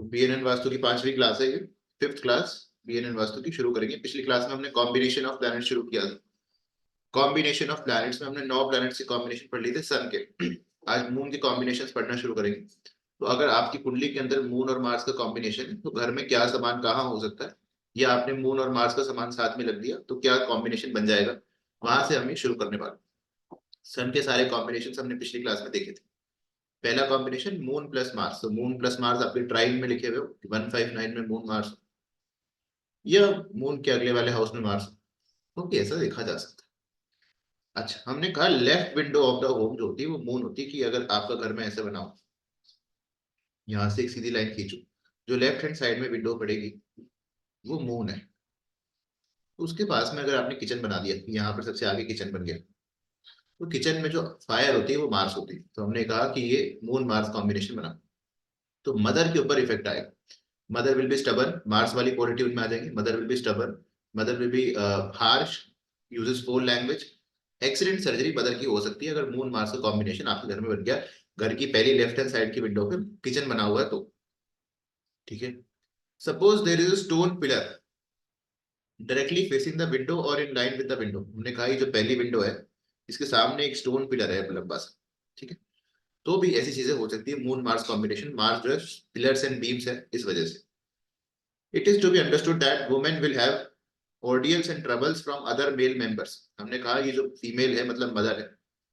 तो बीएनएन वास्तु की 5वीं क्लास है ये, 5th क्लास बीएनएन वास्तु की शुरू करेंगे। पिछली क्लास में हमने कॉम्बिनेशन ऑफ प्लैनेट शुरू किया था। कॉम्बिनेशन ऑफ प्लैनेट्स में हमने 9 प्लैनेट्स के कॉम्बिनेशन पढ़ लिए थे सन के। आज मून के कॉम्बिनेशन पढ़ना शुरू करेंगे। तो अगर आपकी कुंडली के अंदर मून और मार्स का कॉम्बिनेशन है तो घर में क्या सामान कहाँ हो सकता है, या आपने मून और मार्स का सामान साथ में लग दिया तो क्या कॉम्बिनेशन बन जाएगा, वहां से हमें शुरू करने वाले। सन के सारे कॉम्बिनेशन हमने पिछली क्लास में देखे थे। पहला कॉम्बिनेशन मून प्लस मार्स, तो मून प्लस मार्स आपके ट्राइन में लिखे हुए हो 159 में मून मार्स, या मून के अगले वाले हाउस में मार्स, तो कैसा देखा जा सकता है। अच्छा, हमने कहा left window of the home जो होती है वो मून होती है, कि अगर आपका घर में ऐसे बनाओ, यहाँ से एक सीधी लाइन खींचो, जो लेफ्ट हैंड साइड में विंडो पड़ेगी वो मून है। तो उसके पास में अगर आपने किचन बना दिया, यहाँ पर सबसे आगे किचन बन गया, तो किचन में जो फायर होती है वो मार्स होती है। तो हमने कहा कि ये मून मार्स कॉम्बिनेशन बना, तो मदर के ऊपर इफेक्ट आएगा। Mother will be stubborn, Mars वाली क्वालिटी उनमें आ जाएगी। Mother will be stubborn, mother will be harsh, uses four language. Accident surgery mother की हो सकती है अगर मून मार्स का कॉम्बिनेशन आपके घर में बन गया, घर की पहली लेफ्ट हैंड साइड की विंडो पे किचन बना हुआ है तो। ठीक है, suppose there is a stone pillar directly facing the window और in line with the window. हमने कहा ये जो पहली विंडो है इसके सामने एक स्टोन पिलर है लंबा सा। ठीक है, तो भी ऐसी चीजें हो सकती है मून मार्स कॉम्बिनेशन। मार्स जो है पिलर्स एंड बीम्स है इस वजह से। It is to be understood that women will have ordeals and troubles from other male members. हमने कहा ये जो फीमेल है मतलब मदर है,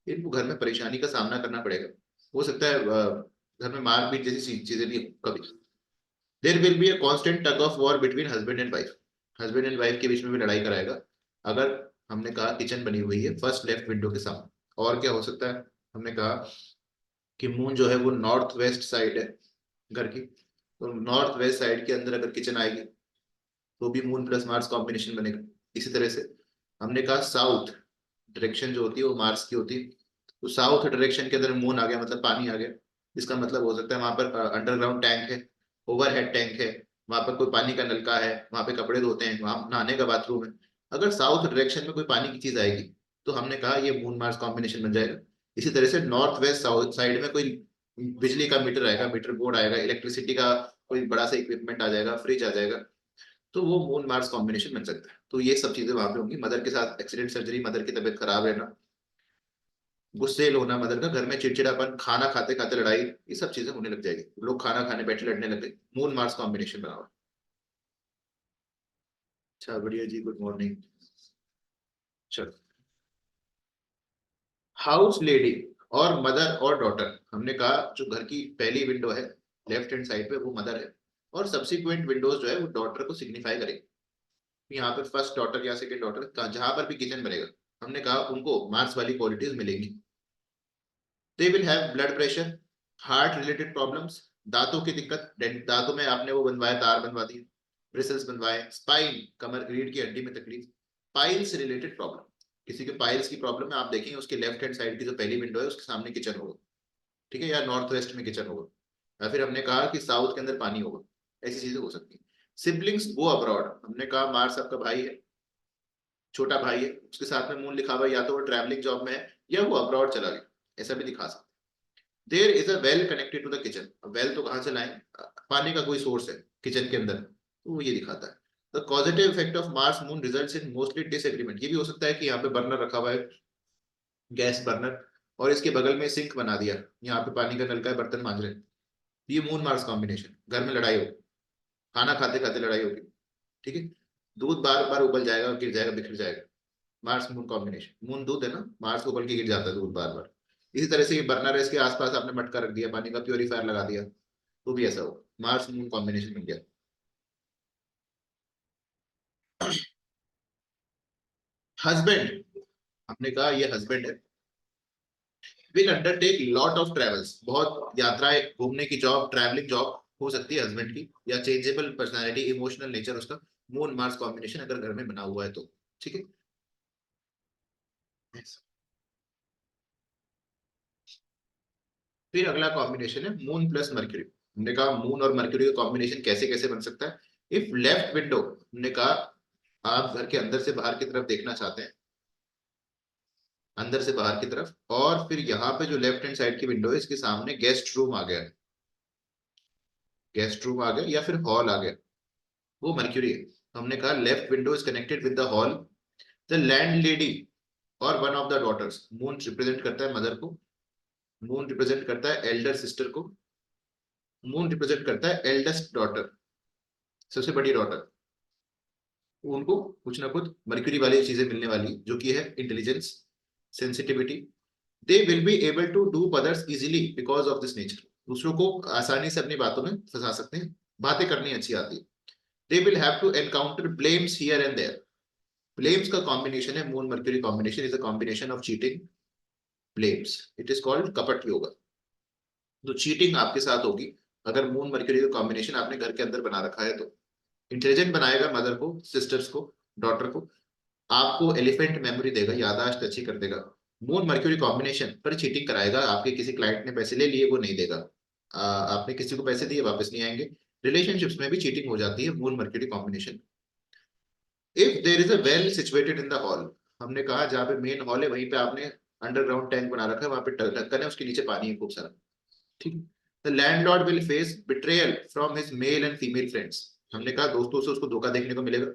इनको घर में परेशानी का सामना करना पड़ेगा। हो सकता है घर में मारपीट जैसी चीजें भी कभी। There will be a constant tug of war between husband and wife. Husband and wife के बीच में भी लड़ाई कराएगा अगर हमने कहा किचन बनी हुई है फर्स्ट लेफ्ट विंडो के सामने। और क्या हो सकता है, हमने कहा कि मून जो है वो नॉर्थ वेस्ट साइड है घर की, तो नॉर्थ वेस्ट साइड के अंदर अगर किचन आएगी तो भी मून प्लस मार्स कॉम्बिनेशन बनेगा। इसी तरह से हमने कहा साउथ डायरेक्शन जो होती है वो मार्स की होती है, तो साउथ डायरेक्शन के अंदर मून आ गया मतलब पानी आ गया। इसका मतलब हो सकता है वहां पर अंडरग्राउंड टैंक है, ओवरहेड टैंक है, वहां पर कोई पानी का नलका है, वहां पे कपड़े धोते हैं, वहां नहाने का बाथरूम है। अगर साउथ डायरेक्शन में कोई पानी की चीज आएगी तो हमने कहा ये मून मार्स कॉम्बिनेशन बन जाएगा। इसी तरह से नॉर्थ वेस्ट साउथ साइड में कोई बिजली का मीटर आएगा, मीटर बोर्ड आएगा, इलेक्ट्रिसिटी का कोई बड़ा सा इक्विपमेंट आ जाएगा, फ्रिज आ जाएगा, तो वो मून मार्स कॉम्बिनेशन बन सकता है। तो ये सब चीजें वहां पे होंगी। मदर के साथ एक्सीडेंट सर्जरी, मदर की तबीयत खराब रहना, गुस्सेल होना मदर का, घर में चिड़चिड़ापन, खाना खाते खाते लड़ाई, ये सब चीजें होने लग जाएगी। लोग खाना खाने बैठे लड़ने लग गए, मून मार्स कॉम्बिनेशन बना हुआ। अच्छा बढ़िया जी, गुड मॉर्निंग। चलो, हाउस लेडी और मदर और डॉटर, हमने कहा जो घर की पहली विंडो है लेफ्ट हैंड साइड पे वो मदर है, और सब्सिक्वेंट विंडोज जो है वो डॉटर को सिग्निफाई करेगी। यहाँ पे फर्स्ट डॉटर या सेकंड डॉटर जहां पर भी किचन बनेगा हमने कहा उनको मार्स वाली क्वालिटीज मिलेंगी। दे will have blood pressure, heart related problems, दांतों की दिक्कत, दांतों में आपने वो बनवाया, तार बनवा दिए, ब्रिसल्स बनवाए, स्पाइन कमर रीढ़ की हड्डी में तकलीफ, पाइल्स रिलेटेड प्रॉब्लम। किसी के पाइल्स की प्रॉब्लम है, आप देखेंगे उसके लेफ्ट हैंड साइड की जो पहली विंडो है उसके सामने किचन होगा। ठीक है, या नॉर्थ वेस्ट में किचन होगा, या फिर हमने कहा कि साउथ के अंदर पानी होगा। ऐसी चीजें हो सकती है। सिबलिंग्स गो अब्रॉड, हमने कहा मार्स आपका भाई है, छोटा भाई है, उसके साथ में मून लिखा हुआ है, या तो वो ट्रैवलिंग जॉब में है या वो अब्रॉड चला गया, ऐसा भी दिखा सकते। There is a well connected to the kitchen. Well तो कहाँ से लाएं, पानी का कोई सोर्स है किचन के अंदर, तो वो ये दिखाता है। The positive effect of Mars moon results in mostly disagreement. ये भी हो सकता है कि यहाँ पे बर्नर रखा हुआ है, गैस बर्नर, और इसके बगल में सिंक बना दिया, यहाँ पे पानी का नलका है, बर्तन मांज रहे हैं। ये मून मार्स कॉम्बिनेशन, घर में लड़ाई हो, खाना खाते खाते लड़ाई होगी। ठीक है, दूध बार बार उबल जाएगा, गिर जाएगा, बिखर जाएगा। मार्स मून कॉम्बिनेशन, मून दूध है ना, मार्स उबल के गिर जाता है दूध बार बार। इसी तरह से ये बर्नर है, इसके आसपास आपने मटका रख दिया, पानी का प्योरीफायर लगा दिया, तो भी ऐसा होगा, मार्स मून कॉम्बिनेशन बन गया। हस्बैंड, हमने कहा ये हस्बैंड है, will undertake lot of travels, बहुत यात्राएं, घूमने की जॉब, ट्रैवलिंग जॉब हो सकती है हस्बैंड की, या चेंजेबल पर्सनालिटी, इमोशनल नेचर उसका, मून मार्स कॉम्बिनेशन अगर घर में बना हुआ है तो। ठीक है, फिर अगला कॉम्बिनेशन है मून प्लस मर्क्यूरी। हमने कहा मून और मर्क्यूरी का कॉम्बिनेशन कैसे कैसे बन सकता है। इफ लेफ्ट विंडो, हमने कहा आप घर के अंदर से बाहर की तरफ देखना चाहते हैं, अंदर से बाहर की तरफ, और फिर यहाँ पे जो लेफ्ट हैंड साइड की विंडो है इसके सामने गेस्ट रूम आ गया है। गेस्ट रूम आ गया या फिर हॉल आ गया, वो मर्क्यूरी है। हमने कहा left window is connected with the hall, the land lady और one of the daughters, moon represent करता है मदर को, मून रिप्रेजेंट करता है एल्डर सिस्टर को, मून रिप्रेजेंट करता है एल्डेस्ट डॉटर, सबसे बड़ी डॉटर। उनको कुछ ना कुछ मर्क्यूरी वाली चीजें मिलने वाली, जो कि है intelligence, sensitivity. They will be able to do others easily because of this nature, दूसरों को आसानी से अपनी बातों में फंसा सकते हैं, बातें करनी अच्छी आती है। They will have to encounter blames here and there, blames का कॉम्बिनेशन है moon Mercury combination is a combination of cheating, blames, it is called कपट योगा। तो चीटिंग आपके साथ होगी अगर मून मर्क्यूरी का कॉम्बिनेशन आपने घर के अंदर बना रखा है तो। इंटेलिजेंट बनाएगा मदर को, सिस्टर्स को, डॉटर को, आपको एलिफेंट मेमोरी देगा, याददाश्त अच्छी कर देगा। मून मर्क्यूरी कॉम्बिनेशन पर चीटिंग कराएगा, आपके किसी क्लाइंट ने पैसे ले लिए वो नहीं देगा, आपने किसी को पैसे दिए वापस नहीं आएंगे। रिलेशनशिप्स में भी चीटिंग हो जाती है moon Mercury combination. If there is a well situated in the hall, हमने कहा जहाँ पे मेन हॉल है वहीं पे आपने अंडरग्राउंड टैंक बना रखा है, वहां पे ढक्कन है, उसके नीचे पानी है खूब सारा, ठीक है। The landlord will face betrayal from his male and female friends, हमने कहा दोस्तों से उसको धोखा देखने को मिलेगा।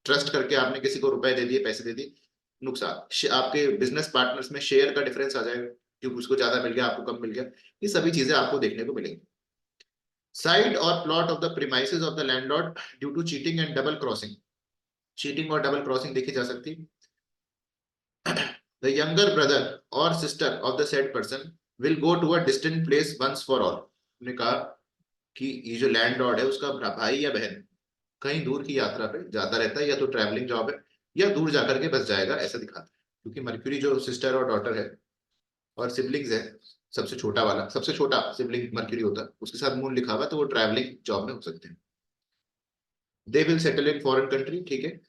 ट्रस्ट करके आपने किसी को रुपए दे दिए, पैसे दे दिए, नुकसान। आपके बिजनेस पार्टनर्स में शेयर का डिफरेंस आ जाएगा, क्योंकि उसको ज्यादा मिल गया आपको कम मिल गया, ये सभी चीजें आपको देखने को मिलेंगी। साइड और plot of the premises of the landlord due to cheating and double crossing, cheating और डबल क्रॉसिंग देखी जा सकती है। द यंगर ब्रदर और sister of the said person will go to a distant place once for all, हमने कहा कि ये जो लैंडलॉर्ड है उसका भाई या बहन कहीं दूर की यात्रा पे जाता रहता है, या तो ट्रैवलिंग जॉब है या दूर जाकर के बस जाएगा, ऐसा दिखाता है। क्योंकि मर्क्यूरी जो सिस्टर और डॉटर है और सिबलिंग्स है, सबसे छोटा वाला, सबसे छोटा सिबलिंग मर्क्यूरी होता है, उसके साथ मून लिखा हुआ तो वो ट्रैवलिंग जॉब में हो सकते हैं। They will settle in foreign country, ठीक है।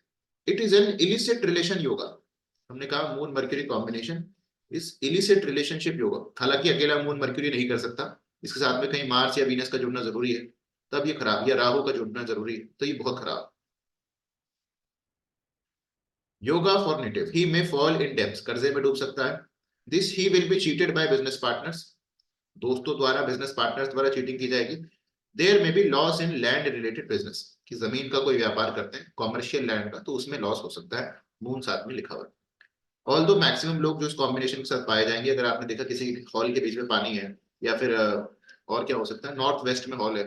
It is an illicit relation yoga, हमने कहा मून मर्क्यूरी कॉम्बिनेशन इस इलिसिट रिलेशनशिप योगा, हालांकि अकेला मून मर्क्यूरी नहीं कर सकता, इसके साथ में कहीं मार्स या वीनस का जुड़ना जरूरी है, तब ये खराब, या राहु का जुड़ना जरूरी है, तो ये बहुत खराब। Yoga for native, he may fall in debts, कर्जे में डूब सकता है। This he will be cheated by business partners, दोस्तों द्वारा, बिजनेस पार्टनर्स द्वारा चीटिंग की जाएगी। There may be loss in land related business, कि जमीन का कोई व्यापार करते हैं कॉमर्शियल लैंड का, तो उसमें लॉस हो सकता है, मून साथ में लिखा हुआ है। ऑल दो मैक्सिमम लोग जो इस कॉम्बिनेशन के साथ पाए जाएंगे, अगर आपने देखा किसी हॉल के बीच में पानी है, या फिर और क्या हो सकता है, नॉर्थ वेस्ट में हॉल है,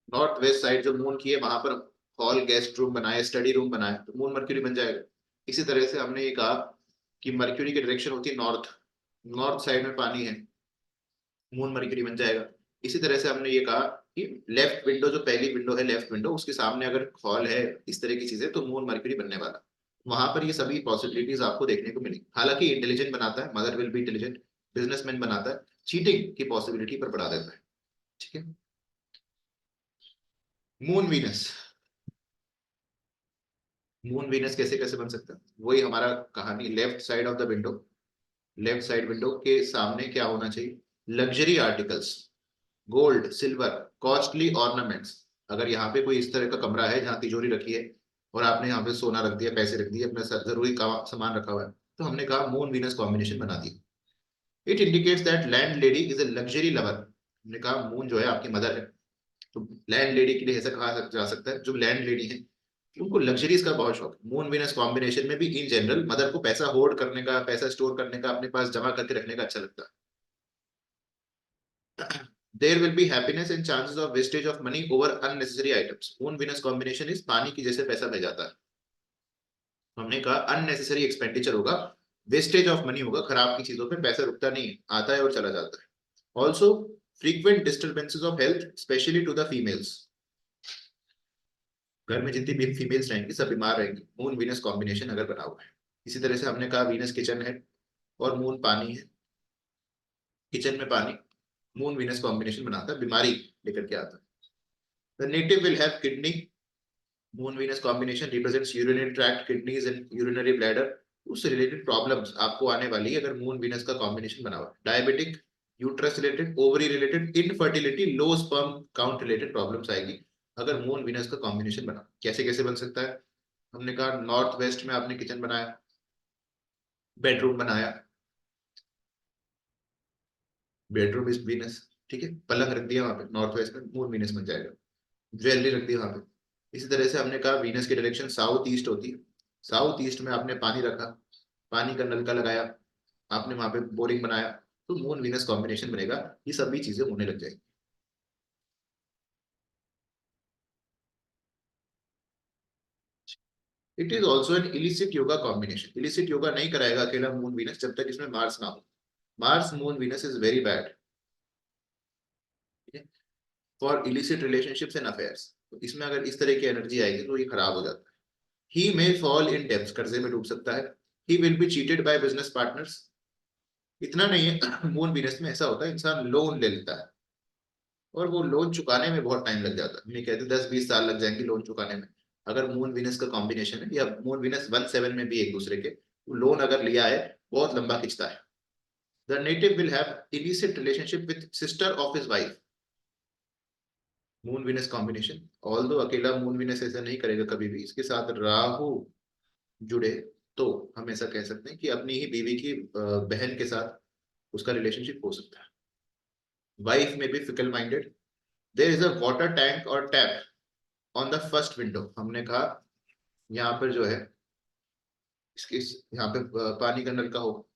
नॉर्थ वेस्ट साइड जो मून की है वहां पर हॉल, गेस्ट रूम बनाए, स्टडी रूम बनाए, तो मून मर्क्यूरी बन जाएगा। इसी तरह से हमने ये कहा कि मर्क्यूरी की डायरेक्शन होती है नॉर्थ, नॉर्थ साइड में पानी है, मून मर्क्यूरी बन जाएगा। इसी तरह से हमने ये कहा कि लेफ्ट विंडो, जो पहली विंडो है लेफ्ट विंडो, उसके सामने अगर हॉल है, इस तरह की चीजें, तो मून मर्क्यूरी बनने वाला, वहां पर ये सभी पॉसिबिलिटीज आपको देखने को मिलेंगी। हालांकि इंटेलिजेंट बनाता है, mother will be intelligent, businessman बनाता है, चीटिंग की पॉसिबिलिटी पर बढ़ा देता है, ठीक है। मून वीनस, मून वीनस कैसे कैसे बन सकता है, वही हमारा कहानी, left side of the window, left side window के सामने क्या होना चाहिए, luxury articles, gold, silver, costly ornaments. अगर यहाँ पे कोई इस तरह का कमरा है जहाँ तिजोरी रखी है और आपने यहाँ पे सोना रख दिया, पैसे रख दिए, अपना जरूरी सामान रखा हुआ है, तो हमने कहा मून वीनस कॉम्बिनेशन बना दी। It indicates that land lady is a luxury lover, हमने कहा मून जो है आपकी मदर है, तो लैंड लेडी के लिए ऐसा कहा जा सकता है, जो लैंड लेडी है उनको लग्जरीज का बहुत शौक है। मून वीनस कॉम्बिनेशन में भी इन जनरल मदर को पैसा होल्ड करने का, पैसा स्टोर करने का, अपने पास जमा करके रखने का अच्छा लगता है। There will be happiness and chances of wastage of money over unnecessary items, moon Venus combination इस पानी की जैसे पैसा बह जाता है, हमने कहा अननेसेसरी एक्सपेंडिचर होगा, वेस्टेज ऑफ मनी होगा, खराब की चीजों पे पैसा रुकता नहीं है, आता है और चला जाता है। Also frequent disturbances of health specially to the females, घर में जितनी भी फीमेल्स रहेंगी सब बीमार रहेंगी, मून वीनस कॉम्बिनेशन अगर बना हुआ है। इसी तरह से हमने कहा वीनस किचन है और मून पानी है, किचन में पानी, मून वीनस कॉम्बिनेशन बनाता है, बीमारी लेकर के आता है। The native will have kidney, moon Venus combination represents urinary tract, kidneys and urinary bladder, उससे रिलेटेड प्रॉब्लम्स आपको आने वाली है अगर मून वीनस का कॉम्बिनेशन बना हुआ है। Diabetic, uterus related, ovary related, infertility, low sperm count related problems आएगी अगर मून वीनस का कॉम्बिनेशन बना। कैसे कैसे बन सकता है, हमने कहा नॉर्थ वेस्ट में आपने किचन बनाया, बेडरूम बनाया, बेडरूम इज वीनस, ठीक है, पलंग रख दिया वहां पे नॉर्थ वेस्ट में, मून वीनस बन जाएगा। ज्वेलरी रख दी वहां पे। इसी तरह से हमने कहा वीनस की डायरेक्शन साउथ ईस्ट होती है, साउथ ईस्ट में आपने पानी रखा, पानी का नलका लगाया, आपने वहां पे बोरिंग बनाया, तो मून वीनस कॉम्बिनेशन बनेगा। ये सभी चीजें होने लग जाएगी। It is also an illicit yoga combination. Illicit yoga नहीं कराएगा अकेला मून वीनस जब तक इसमें मार्स ना हो। Mars moon Venus is very bad for illicit relationships and affairs. तो इसमें अगर इस तरह की एनर्जी आएगी तो ये खराब हो जाता है। ही मे फॉल इन डेब्ट्स, कर्जे में डूब सकता है। He will be cheated by business partners. इतना नहीं है, मून वीनस में ऐसा होता है इंसान लोन ले लेता है और वो लोन चुकाने में बहुत टाइम लग जाता है, नहीं कहते 10-20 साल लग जाएंगे लोन चुकाने में। अगर मून वीनस का कॉम्बिनेशन है या मून वीनस 1-7 में भी एक दूसरे के, लोन अगर लिया है बहुत लंबा खिंचता है। The native will have illicit relationship with sister of his wife। Moon Venus combination, although अकेला मून वीनस ऐसा नहीं करेगा कभी भी, इसके साथ राहु जुड़े तो हम ऐसा कह सकते हैं कि अपनी ही बीवी की बहन के साथ उसका रिलेशनशिप हो सकता है। वाइफ में भी fickle minded. There is a water tank और tap on the first window. हमने कहा यहाँ पर जो है इसके यहाँ पे पानी का नलका हो,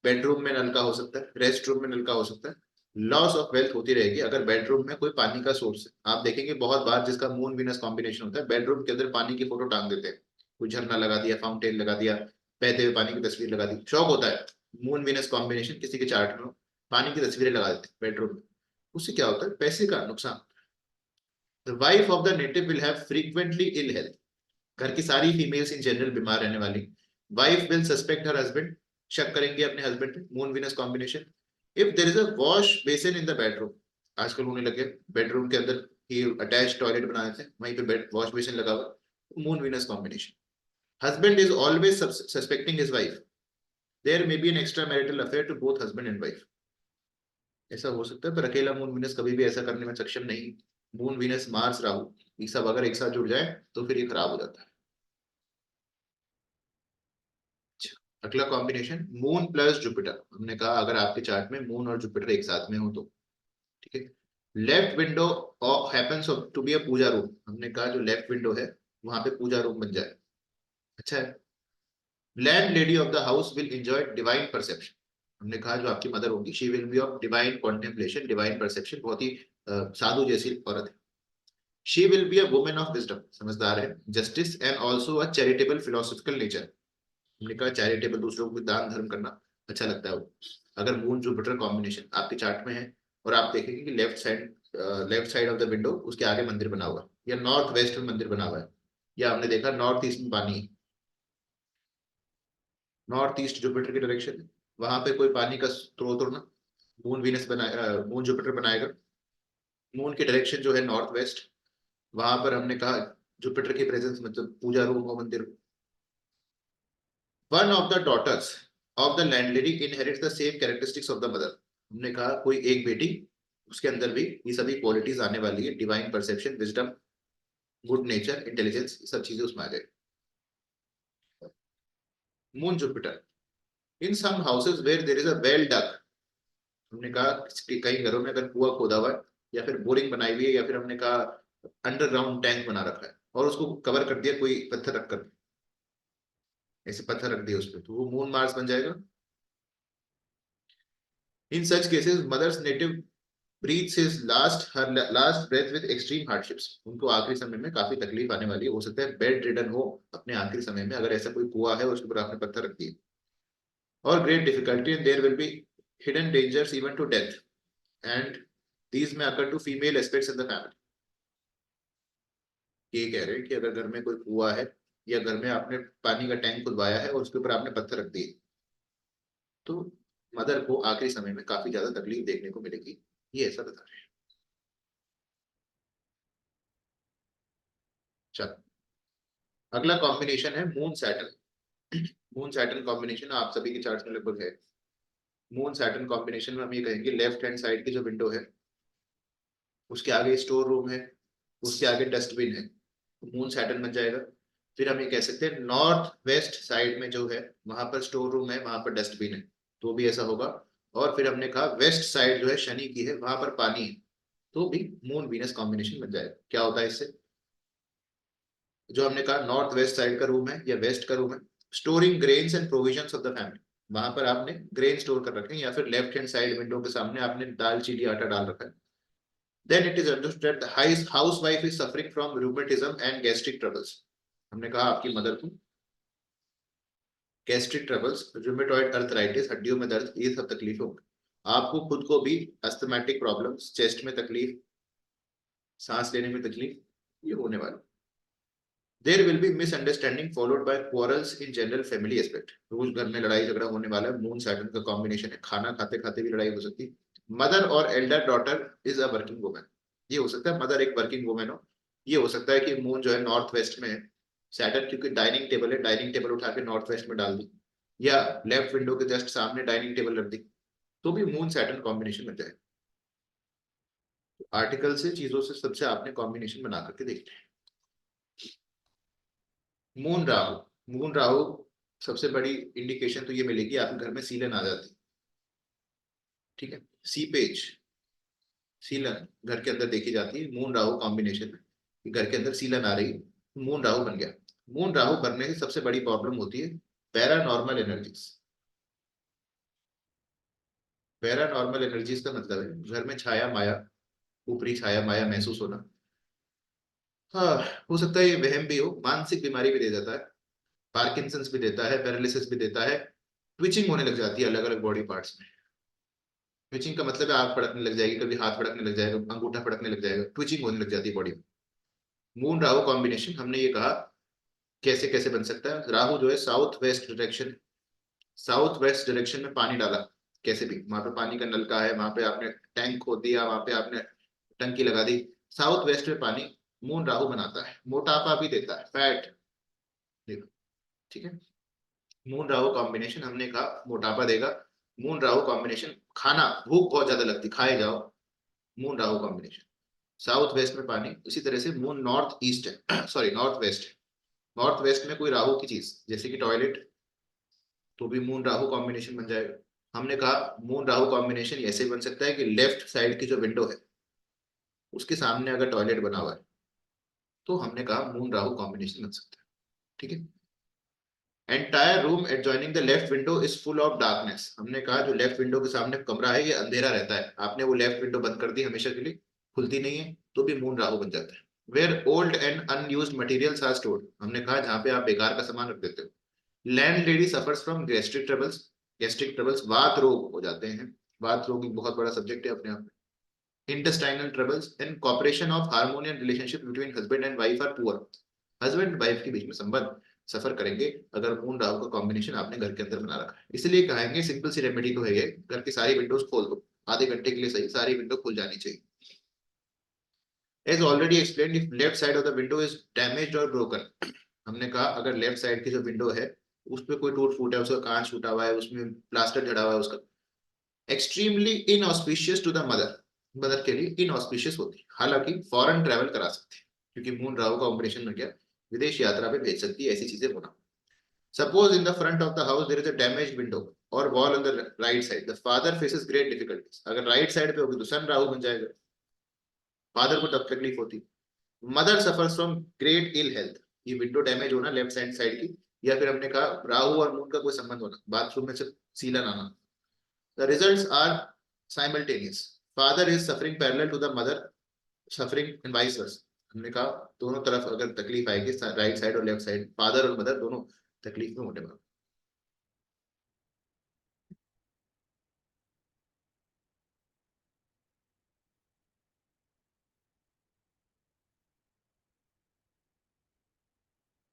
बेडरूम में नलका हो सकता है, रेस्ट रूम में नलका हो सकता है। लॉस ऑफ वेल्थ होती रहेगी अगर बेडरूम में कोई पानी का सोर्स है। आप देखेंगे बहुत बार जिसका मून वीनस कॉम्बिनेशन होता है बेडरूम के अंदर पानी की फोटो टांग देते हैं, कोई झरना लगा दिया, फाउंटेन लगा दिया, बहते हुए पानी की तस्वीर लगा दी, शौक होता है। मून वीनस कॉम्बिनेशन किसी के चार्ट में हो, पानी की तस्वीरें लगा देते हैं बेडरूम में, उससे क्या होता है पैसे का नुकसान। The wife of the native will have frequently ill health. घर की सारी फीमेल्स इन जनरल बीमार रहने वाली। Wife will suspect her husband, शक करेंगे अपने हस्बैंड पे, moon Venus combination. If there is a wash basin in the bedroom, आजकल होने लगे बेडरूम के अंदर ही अटैच टॉयलेट बनाए थे, वहीं पे बेड वॉश बेसिन लगा हुआ, moon Venus combination. Husband is always suspecting his wife, there may be an extra marital affair to both husband and wife. ऐसा हो सकता है पर अकेला मून वीनस कभी भी ऐसा करने में सक्षम नहीं। मून वीनस मार्स राहु ये सब अगर एक साथ जुड़ जाए तो फिर ये खराब हो जाता है। अगला कॉम्बिनेशन मून प्लस जुपिटर। हमने कहा अगर आपके चार्ट में मून और जुपिटर एक साथ में हो तो ठीक है। Left window happens to be a puja room. हमने कहा जो लेफ्ट विंडो है वहां पे पूजा रूम बन जाए, अच्छा है। Land lady of the house will enjoy divine perception. हमने कहा जो आपकी मदर होगी she will be of divine contemplation, divine perception, बहुत ही साधु जैसी औरत है। She will be a women of wisdom, समझदार है, justice and also a charitable philosophical nature. हमने कहा चैरिटेबल, दूसरों को दान धर्म करना अच्छा लगता है वो। अगर मून जुपिटर कॉम्बिनेशन आपके चार्ट में है और आप देखेंगे कि left side of the window उसके आगे मंदिर बना हुआ है या नॉर्थ वेस्ट में मंदिर बना हुआ है, या हमने देखा नॉर्थ ईस्ट में पानी है, नॉर्थ ईस्ट जुपिटर की डायरेक्शन है, वहां पे कोई पानी का स्रोत होना, मून वीनस बनाए, मून जुपिटर बनाएगा। मून की डायरेक्शन जो है नॉर्थ वेस्ट, वहां पर हमने कहा जुपिटर की प्रेजेंस मतलब पूजा रूम हो, मंदिर हो। One of the daughters of the landlady inherits the same characteristics of the mother. हमने कहा कोई एक बेटी, उसके अंदर भी ये सभी क्वालिटीज आने वाली है, divine perception, wisdom, good nature, intelligence, सब चीजें उसमें आ जाएगी। Moon Jupiter in some houses where there is a well dug. हमने कहा कि कई घरों में अगर कुआं खोदा हुआ है या फिर बोरिंग बनाई हुई है या फिर हमने कहा अंडरग्राउंड टैंक बना रखा है और उसको कवर कर दिया कोई पत्थर रखकर, ऐसे पत्थर रख दिया उस पर, तो वो मून मार्स बन जाएगा। In such cases mother's native breathes his last breath with extreme hardships. उनको आखिरी समय में काफी तकलीफ आने वाली है, हो सकता है बेड रिडन हो अपने आखिरी समय में, अगर ऐसा कोई कुआ है और उसके ऊपर आपने पत्थर रख दिए। और great difficulty and there will be hidden dangers even to death and these may occur to female aspects in the family. ये कह रहे हैं कि अगर घर में कोई कुआ है या घर में आपने पानी का टैंक खुदवाया है और उसके ऊपर आपने पत्थर रख दिए तो मदर को आखिरी समय में काफी ज्यादा तकलीफ देखने को मिलेगी, ये ऐसा बता रहे हैं। चलो अगला कॉम्बिनेशन है moon Saturn. Moon Saturn combination आप सभी के चार्ट में लगभग है। मून सैटर्न कॉम्बिनेशन में हम ये कहेंगे लेफ्ट हैंड साइड की जो विंडो है उसके आगे स्टोर रूम है, उसके आगे डस्टबिन है, मून सैटर्न बन जाएगा। फिर हम ये कह सकते हैं नॉर्थ वेस्ट साइड में जो है वहां पर स्टोर रूम है, वहां पर डस्टबिन है, तो भी ऐसा होगा। और फिर हमने कहा वेस्ट साइड जो है शनि की है, वहां पर पानी है, तो भी मून वीनस कॉम्बिनेशन बन जाएगा। क्या होता है इससे, जो हमने कहा नॉर्थ वेस्ट साइड का रूम है या वेस्ट का रूम है, storing grains and provisions of the family, वहां पर आपने ग्रेन स्टोर कर रखे हैं, या फिर लेफ्ट हैंड साइड विंडो के सामने आपने दाल चीनी आटा डाल रखा है। Then it is understood the house wife is suffering from rheumatism and gastric troubles. हमने कहा आपकी मदर को गैस्ट्रिक ट्रबल्स, रूमेटॉइड अर्थराइटिस, हड्डियों में दर्द, ये सब तकलीफ होंगे। आपको खुद को भी अस्थमेटिक प्रॉब्लम्स, चेस्ट में तकलीफ, सांस लेने में तकलीफ, ये होने वाला। There will be misunderstanding followed by quarrels in general family aspect. रोज घर में लड़ाई झगड़ा होने वाला है, मून सैटर्न का कॉम्बिनेशन है, खाना खाते खाते भी लड़ाई हो सकती है। मदर और Elder daughter is a working woman, ये हो सकता है मदर एक वर्किंग वुमन हो। ये हो सकता है कि मून जो है नॉर्थ वेस्ट में है, सैटर्न क्योंकि डाइनिंग टेबल है, डाइनिंग टेबल उठा के नॉर्थ वेस्ट में डाल दी, या लेफ्ट विंडो के जस्ट सामने डाइनिंग टेबल रख दी, तो भी मून सैटर्न कॉम्बिनेशन बन जाए। आर्टिकल से, चीजों से, सबसे आपने कॉम्बिनेशन बना करके देखते हैं। मून राहु, मून राहु सबसे बड़ी इंडिकेशन तो ये मिलेगी आपके घर में सीलन आ जाती है, ठीक है, सीपेज, सीलन घर के अंदर देखी जाती है मून राहु कॉम्बिनेशन में, कि घर के अंदर सीलन आ रही है, मून राहु बन गया। मून राहु बनने से सबसे बड़ी प्रॉब्लम होती है पैरानॉर्मल एनर्जीज। पैरानॉर्मल एनर्जीज का मतलब है घर में छाया माया, ऊपरी छाया माया महसूस होना। हाँ, हो सकता है ये वहम भी हो, मानसिक बीमारी भी दे देता है, पार्किंसंस भी देता है, पैरालिसिस भी देता है, ट्विचिंग होने लग जाती है अलग अलग बॉडी पार्ट्स में। ट्विचिंग का मतलब है आग फड़कने लग जाएगी, कभी हाथ फड़कने लग जाएगा, अंगूठा फड़कने लग जाएगा, ट्विचिंग होने लग जाती है बॉडी में। मून राहु कॉम्बिनेशन हमने ये कहा कैसे कैसे बन सकता है। राहु जो है south west direction, south west direction में पानी डाला, कैसे भी वहां पे पानी का नलका है, वहां पे आपने टैंक खोद दिया, वहां पे आपने टंकी लगा दी, साउथ वेस्ट में पानी मून राहु बनाता है, मोटापा भी देता है, फैट, देखो, ठीक है। मून राहु कॉम्बिनेशन हमने कहा मोटापा देगा। मून राहु कॉम्बिनेशन, खाना भूख बहुत ज्यादा लगती, खाए जाओ, moon Rahu combination. South west में पानी, उसी तरह से मून नॉर्थ ईस्ट है सॉरी नॉर्थ वेस्ट है, नॉर्थ वेस्ट में कोई राहु की चीज जैसे कि टॉयलेट, तो भी मून राहु कॉम्बिनेशन बन जाएगा। हमने कहा मून राहु कॉम्बिनेशन ऐसे बन सकता है कि लेफ्ट साइड की जो विंडो है उसके सामने अगर टॉयलेट बना हुआ है, तो हमने कहा मून राहु कॉम्बिनेशन बन सकता है, ठीक है। Entire room adjoining the left window is full of darkness. हमने कहा जो लेफ्ट विंडो के सामने कमरा है ये अंधेरा रहता है, आपने वो लेफ्ट विंडो बंद कर दी हमेशा के लिए, खुलती नहीं है, तो भी मून राहु बन जाता है। Where old and unused materials are stored, हमने कहा जहां पे आप बेकार का सामान रख देते हो। Land lady suffers from gastric troubles, gastric troubles वात रोग हो जाते हैं, वात रोग एक बहुत बड़ा सब्जेक्ट है अपने आप में। Intestinal troubles and cooperation of harmonious relationship between husband and wife are poor, husband wife के बीच में संबंध सफर करेंगे अगर मून राहु का कॉम्बिनेशन आपने घर के अंदर बना रखा है। इसलिए कहेंगे सिंपल सी रेमेडी तो है ये, घर की सारी विंडोज खोल दो, आधे घंटे के लिए सही सारी विंडो खुल जानी चाहिए। As already explain, if left side of the window is damaged और ब्रोकन, हमने कहा अगर लेफ्ट साइड की जो विंडो है उस पर कोई टूट फूट है, उसका कांच टूटा हुआ है, उसमें प्लास्टर झड़ा हुआ है उसका, extremely inauspicious to the mother, mother के लिए इनऑस्पिशियस होती है, हालांकि फॉरेन ट्रैवल करा सकते हैं क्योंकि मून राहु का कॉम्बिनेशन में गया, विदेश यात्रा पे भेज सकती है ऐसी चीजें होना। Suppose in the front of the house there is a damaged window or wall on the right side. The father faces great difficulties. अगर right side पे होगी तो सन राहु बन जाएगा, फादर को तब तकलीफ होती। Mother suffers from great ill health, ये विंडो डैमेज होना लेफ्ट साइड साइड की, या फिर हमने कहा राहु और मून का कोई संबंध होना, बाथरूम में से सीलन आना। The results are simultaneous, father is suffering parallel to the mother suffering and vice versa. हमने कहा दोनों तरफ अगर तकलीफ आएगी, राइट साइड और लेफ्ट साइड, फादर और मदर दोनों तकलीफ में होने वाले।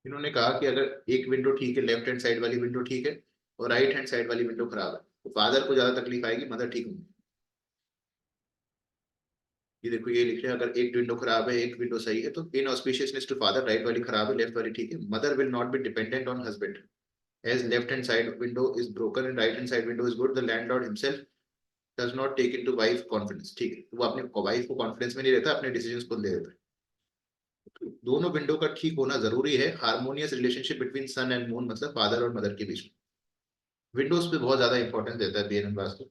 इन्होंने कहा कि अगर एक विंडो ठीक है, लेफ्ट हैंड साइड वाली विंडो ठीक है और राइट हैंड साइड वाली विंडो खराब है, तो फादर को ज्यादा तकलीफ आएगी, मदर ठीक होंगी। ये देखो ये लिख रहे हैं अगर एक विंडो खराब है एक विंडो सही है तो inauspiciousness to father, right वाली खराब है लेफ्ट वाली ठीक है, mother will not be dependent on husband as left hand side window is broken and right hand side window is good, the landlord himself does not take into wife confidence, ठीक है, वो अपने wife को confidence में नहीं रहता, अपने decisions खुद ले लेता है। तो दोनों विंडो का ठीक होना जरूरी है, harmonious relationship between sun and moon, मतलब फादर और मदर के बीच में। विंडोज पे बहुत ज्यादा इंपॉर्टेंस देता है बीएनएन वास्तु।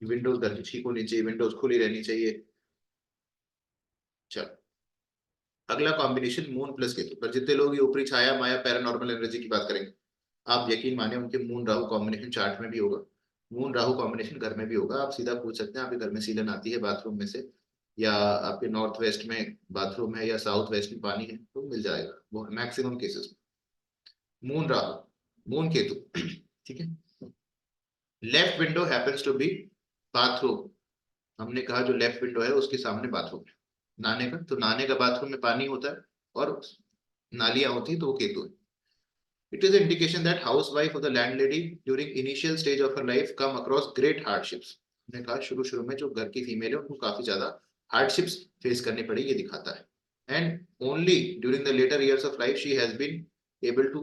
विंडोज घर की ठीक होनी चाहिए, विंडोज खुली रहनी चाहिए। चलो अगला कॉम्बिनेशन मून प्लस केतु। पर जितने लोग ये ऊपरी छाया माया पैरानॉर्मल एनर्जी की बात करेंगे, आप यकीन माने उनके मून राहु कॉम्बिनेशन चार्ट में भी होगा, मून राहु कॉम्बिनेशन घर में भी होगा। आप सीधा पूछ सकते हैं आपके घर में सीलन आती है बाथरूम में से, या आपके नॉर्थ वेस्ट में बाथरूम है या साउथ वेस्ट में पानी है, तो मिल जाएगा वो मैक्सिमम केसेस में। मून राहु मून केतु ठीक है। Left window happens to be bathroom. हमने कहा जो लेफ्ट विंडो है उसके सामने बाथरूम है नहाने का, तो नहाने का बाथरूम में पानी होता है और नालियां होती है, तो वो केतु है। It is an indication that housewife or the landlady during initial stage of her life come across great hardships. हमने कहा शुरू में जो घर की फीमेल है उनको काफी ज्यादा हार्डशिप्स फेस करनी पड़ी, ये दिखाता है। And only during the later years of life she has been able to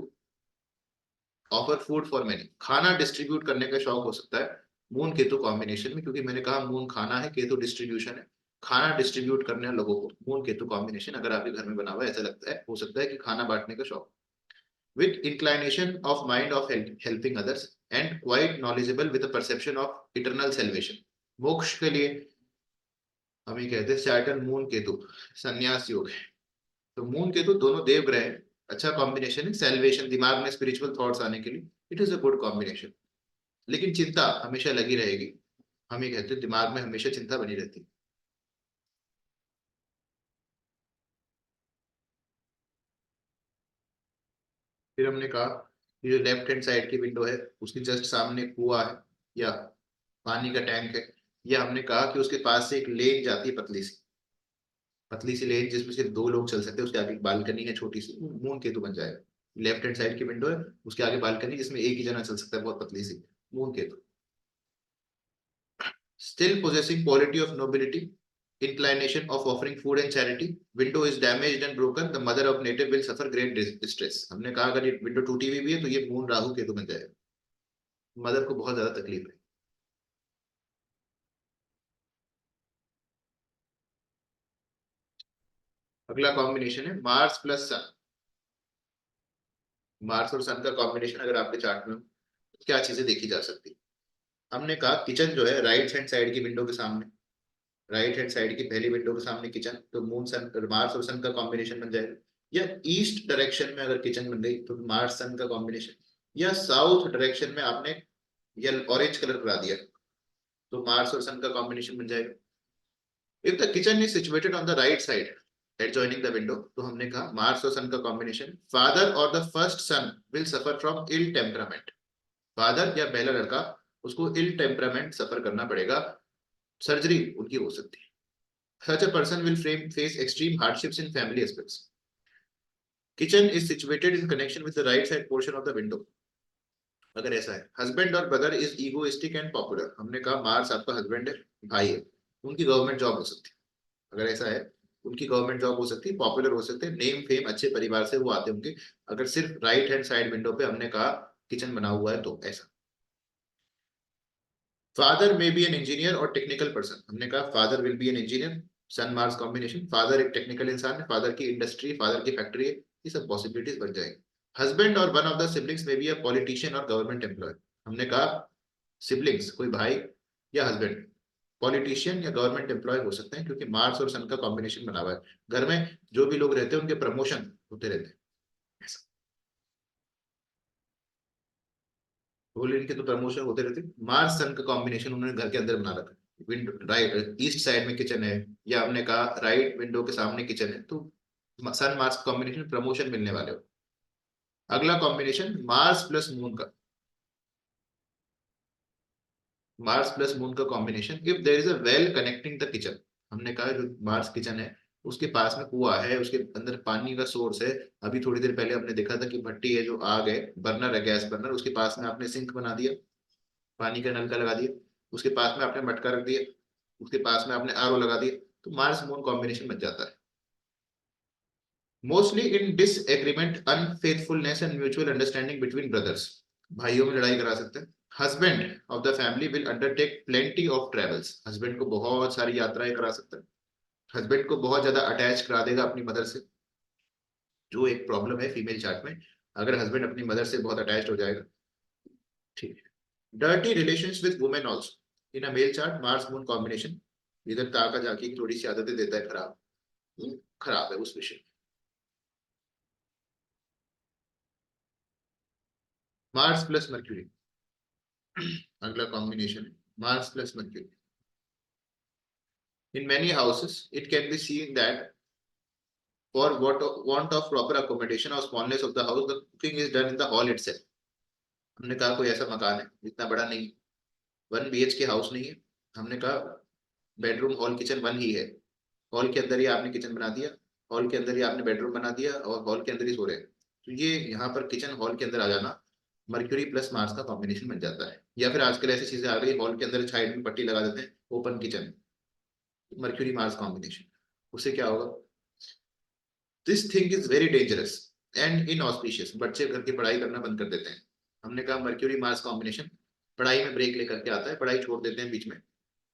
offer food for many. खाना डिस्ट्रीब्यूट करने का शौक हो सकता है मून केतु कॉम्बिनेशन में, क्योंकि मैंने कहा मून खाना है, केतु डिस्ट्रीब्यूशन है। खाना डिस्ट्रीब्यूट करने वाले लोगों को मून केतु कॉम्बिनेशन अगर आपके घर में बना हुआ है, ऐसा लगता है हो सकता है कि खाना बांटने का शौक, with inclination of mind of helping others and quite knowledgeable with a perception of eternal salvation। मोक्ष के लिए हम ये कहते हैं सैटर्न मून केतु संन्यास योग है। तो मून केतु दोनों देव ग्रह हैं, अच्छा कॉम्बिनेशन है सेल्वेशन, दिमाग में स्पिरिचुअल थॉट्स आने के लिए it is a good combination. लेकिन चिंता हमेशा लगी रहेगी, हम ये कहते हैं दिमाग में हमेशा चिंता बनी रहती है। फिर हमने कहा कि जो लेफ्ट हैंड साइड की विंडो है उसके जस्ट सामने कुआं है या पानी का टैंक है, या हमने कहा कि उसके पास से एक लेन जाती है, पतली सी लेन जिसमें सिर्फ दो लोग चल सकते हैं, उसके आगे एक बालकनी है छोटी सी, मून केतु बन जाएगा। लेफ्ट हैंड साइड की विंडो है उसके आगे बालकनी जिसमें एक ही जना चल सकता है, बहुत पतली सी, moon Ketu. Still possessing quality of nobility, inclination of offering food and charity, window is damaged and broken, the mother of native will suffer great distress। हमने कहा अगर ये विंडो टूटी हुई भी है तो ये मून राहु केतु बन जाएगा, मदर को बहुत ज्यादा तकलीफ है। अगला कॉम्बिनेशन है मार्स प्लस सन। मार्स और सन का कॉम्बिनेशन अगर आपके चार्ट में हो तो क्या चीजें देखी जा सकती है। हमने कहा किचन जो है राइट हैंड साइड की विंडो के सामने, राइट हैंड साइड की पहली विंडो के सामने किचन, तो मून सन मार्स और सन का कॉम्बिनेशन बन जाएगा। या ईस्ट डायरेक्शन में अगर किचन बन गई तो मार्स सन का कॉम्बिनेशन, या साउथ डायरेक्शन में आपने ये ऑरेंज कलर करा दिया तो मार्स और सन का कॉम्बिनेशन बन जाएगा। If the kitchen is situated on the right side adjoining the window, तो हमने कहा मार्स और सन का कॉम्बिनेशन, फादर और the first son will suffer from ill temperament. Father या पहला लड़का उसको इल टेम्परामेंट सफर करना पड़ेगा, सर्जरी उनकी हो सकती है। Such a person will face extreme hardships in family aspects. Kitchen is situated in connection with the right side portion of the window। अगर ऐसा है हस्बैंड और brother is egoistic and popular, हमने कहा मार्स आपका हस्बैंड है, भाई है, उनकी गवर्नमेंट जॉब हो सकती है। अगर ऐसा है उनकी गवर्नमेंट जॉब हो सकती है, पॉपुलर हो सकते हैं, नेम फेम अच्छे परिवार से वो आते होंगे। अगर सिर्फ राइट हैंड साइड विंडो पे हमने कहा किचन बना हुआ है तो ऐसा। Father may be an engineer और टेक्निकल पर्सन, हमने कहा father will be an engineer, son Mars combination, father एक टेक्निकल इंसान है, फादर की इंडस्ट्री फादर की फैक्ट्री है, ये सब पॉसिबिलिटीज बन जाएंगी। हस्बैंड और वन ऑफ द सिबलिंग्स में बी अ पॉलिटिशियन और गवर्नमेंट एम्प्लॉय, हमने कहा सिबलिंग्स कोई भाई या हस्बैंड पॉलिटिशियन या गवर्नमेंट एम्प्लॉय हो सकते हैं, क्योंकि मार्स और सन का कॉम्बिनेशन बना हुआ है। घर में जो भी लोग रहते हैं उनके प्रमोशन होते रहते हैं, बोले इनके तो प्रमोशन होते रहते हैं। मार्स सन का कॉम्बिनेशन उन्होंने घर के अंदर बना रखा है, विंडो राइट ईस्ट साइड में किचन है, या हमने कहा राइट विंडो के सामने किचन है, तो सन मार्स कॉम्बिनेशन प्रमोशन मिलने वाले हो। अगला कॉम्बिनेशन मार्स प्लस मून का, मार्स प्लस मून का combination, if there is a well connecting the kitchen, हमने कहा जो मार्स किचन है उसके पास में कुआं है, उसके अंदर पानी का सोर्स है। अभी थोड़ी देर पहले हमने देखा था कि भट्टी है जो आग है, बर्नर है गैस बर्नर, उसके पास में आपने सिंक बना दिया, पानी का नलका लगा दिया, उसके पास में आपने मटका रख दिया, उसके पास में आपने आरओ लगा दिया, तो मार्स मून कॉम्बिनेशन बन जाता है। Mostly in disagreement unfaithfulness and mutual understanding between brothers, भाइयों में लड़ाई करा सकते हैं। Husband of the family will undertake plenty of travels, husband को बहुत सारी यात्राएं करा सकता है, हस्बैंड को बहुत ज्यादा अटैच करा देगा अपनी मदर से, जो एक प्रॉब्लम है फीमेल चार्ट में, अगर हस्बैंड अपनी मदर से बहुत अटैच हो जाएगा, ठीक है। Dirty relations with women also, in a male chart Mars moon combination इधर ताका जाकी की थोड़ी सी आदतें देता है खराब, खराब है उस विषय। मार्स प्लस मर्क्यूरी अगला कॉम्बिनेशन है, Mars plus mercury. In many houses it can be seen that for want of proper accommodation or smallness of the house, the cooking is done in the hall itself. हमने कहा कोई ऐसा मकान है इतना बड़ा नहीं, 1 BHK के हाउस नहीं है, हमने कहा बेडरूम हॉल किचन वन ही है, हॉल के अंदर ही आपने किचन बना दिया, हॉल के अंदर ही आपने बेडरूम बना दिया और हॉल के अंदर ही सो रहे हैं, तो ये यहाँ पर किचन हॉल के अंदर आ जाना मर्क्यूरी प्लस मार्स का कॉम्बिनेशन बन जाता है। या फिर आजकल ऐसी चीजें आ गई, हॉल के अंदर साइड में पट्टी लगा देते हैं open kitchen, mercury Mars combination, उससे क्या होगा, this thing is very dangerous and inauspicious, बच्चे घर की पढ़ाई करना बंद कर देते हैं। हमने कहा मर्क्यूरी मार्स कॉम्बिनेशन पढ़ाई में ब्रेक लेकर के आता है, पढ़ाई छोड़ देते हैं बीच में,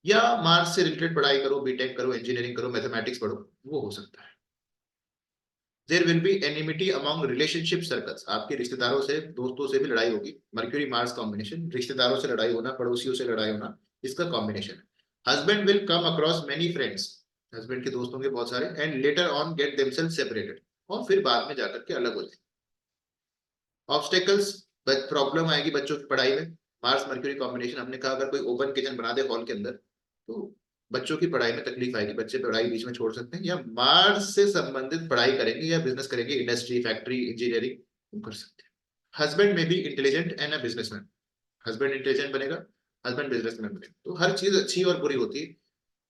या मार्स से रिलेटेड पढ़ाई करो, बीटेक करो, इंजीनियरिंग करो, मैथमेटिक्स पढ़ो, वो हो सकता है। There will be enmity among relationship circles, आपके रिश्तेदारों से दोस्तों से भी लड़ाई होगी, मर्क्यूरी मार्स कॉम्बिनेशन, रिश्तेदारों से लड़ाई होना, पड़ोसियों से लड़ाई होना, इसका कॉम्बिनेशन है। Husband will come across many friends, husband के दोस्तों के बहुत सारे, and later on get themselves separated, और फिर बाद में जाकर के अलग हो जाए। ऑब्स्टेकल्स, प्रॉब्लम आएगी बच्चों की पढ़ाई में, मार्स मर्क्यूरी कॉम्बिनेशन, हमने कहा अगर कोई ओपन किचन बना दे हॉल के अंदर तो बच्चों की पढ़ाई में तकलीफ आएगी, बच्चे पढ़ाई बीच में छोड़ सकते हैं, या मार्स से संबंधित पढ़ाई करेंगे या बिजनेस करेंगे, इंडस्ट्री, फैक्ट्री, इंजीनियरिंग कर सकते हैं। हस्बैंड में भी intelligent and a businessman, husband intelligent बनेगा, हस्बैंड बिजनेसमैन बनेगा, तो हर चीज अच्छी और बुरी होती है।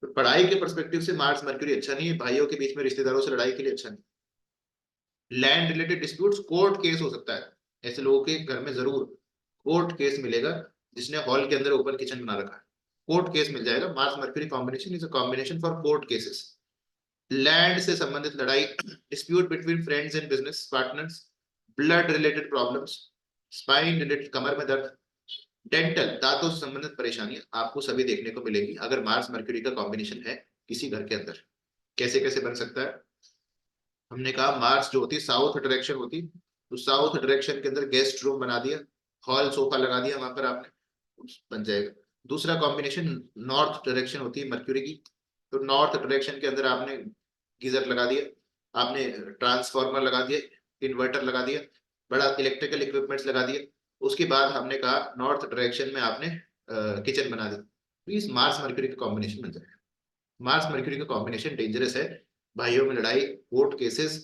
तो पढ़ाई के परस्पेक्टिव से मार्स मर्क्यूरी अच्छा नहीं है, भाइयों के बीच में रिश्तेदारों से लड़ाई के लिए अच्छा नहीं। Land related disputes, court case हो सकता है, ऐसे लोगों के घर में जरूर कोर्ट केस मिलेगा, जिसने हॉल के अंदर ओपन किचन बना रखा है, कोर्ट केस मिल जाएगा। Mars Mercury combination is a combination for court cases, land से संबंधित लड़ाई, dispute between friends and business partners, blood related problems, spine related कमर में दर्द, डेंटल दांतों से संबंधित परेशानियां आपको सभी देखने को मिलेगी अगर मार्स मर्क्यूरी का कॉम्बिनेशन है किसी घर के अंदर। कैसे कैसे बन सकता है, हमने कहा मार्स जो होती है साउथ डायरेक्शन होती, तो साउथ डायरेक्शन के अंदर गेस्ट रूम बना दिया, हॉल सोफा लगा दिया वहां पर आपने, बन जाएगा। दूसरा कॉम्बिनेशन नॉर्थ डायरेक्शन होती है मर्क्यूरी की, तो नॉर्थ डायरेक्शन के अंदर आपने गीजर लगा दिया, आपने ट्रांसफार्मर लगा दिया, इन्वर्टर लगा दिया, बड़ा इलेक्ट्रिकल इक्विपमेंट्स लगा दिए, उसके बाद हमने कहा नॉर्थ डायरेक्शन में आपने किचन बना दी, तो इस मार्स मर्क्यूरी का कॉम्बिनेशन बन जाएगा। मार्स मर्क्यूरी का कॉम्बिनेशन डेंजरस है, भाइयों में लड़ाई, कोर्ट केसेस,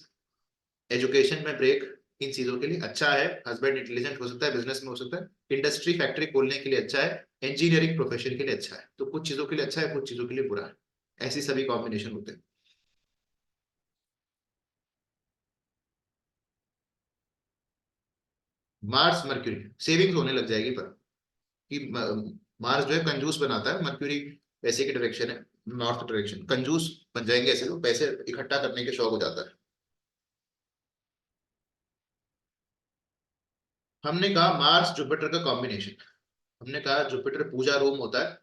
एजुकेशन में ब्रेक, इन चीजों के लिए अच्छा है। हस्बैंड इंटेलिजेंट हो सकता है, बिजनेस में हो सकता है, इंडस्ट्री फैक्ट्री खोलने के लिए अच्छा है, इंजीनियरिंग प्रोफेशन के लिए अच्छा है, तो कुछ चीजों के लिए अच्छा है, कुछ चीजों के लिए बुरा है, ऐसी सभी कॉम्बिनेशन होते हैं। मार्स मर्क्यूरी सेविंग्स होने लग जाएगी, पर कि मार्स जो है कंजूस बनाता है, मर्क्यूरी पैसे की डायरेक्शन है, नॉर्थ डायरेक्शन, कंजूस बन जाएंगे ऐसे लोग, पैसे इकट्ठा करने के शौक हो जाता है। हमने कहा मार्स जुपिटर का कॉम्बिनेशन, हमने कहा जुपिटर पूजा रूम होता है,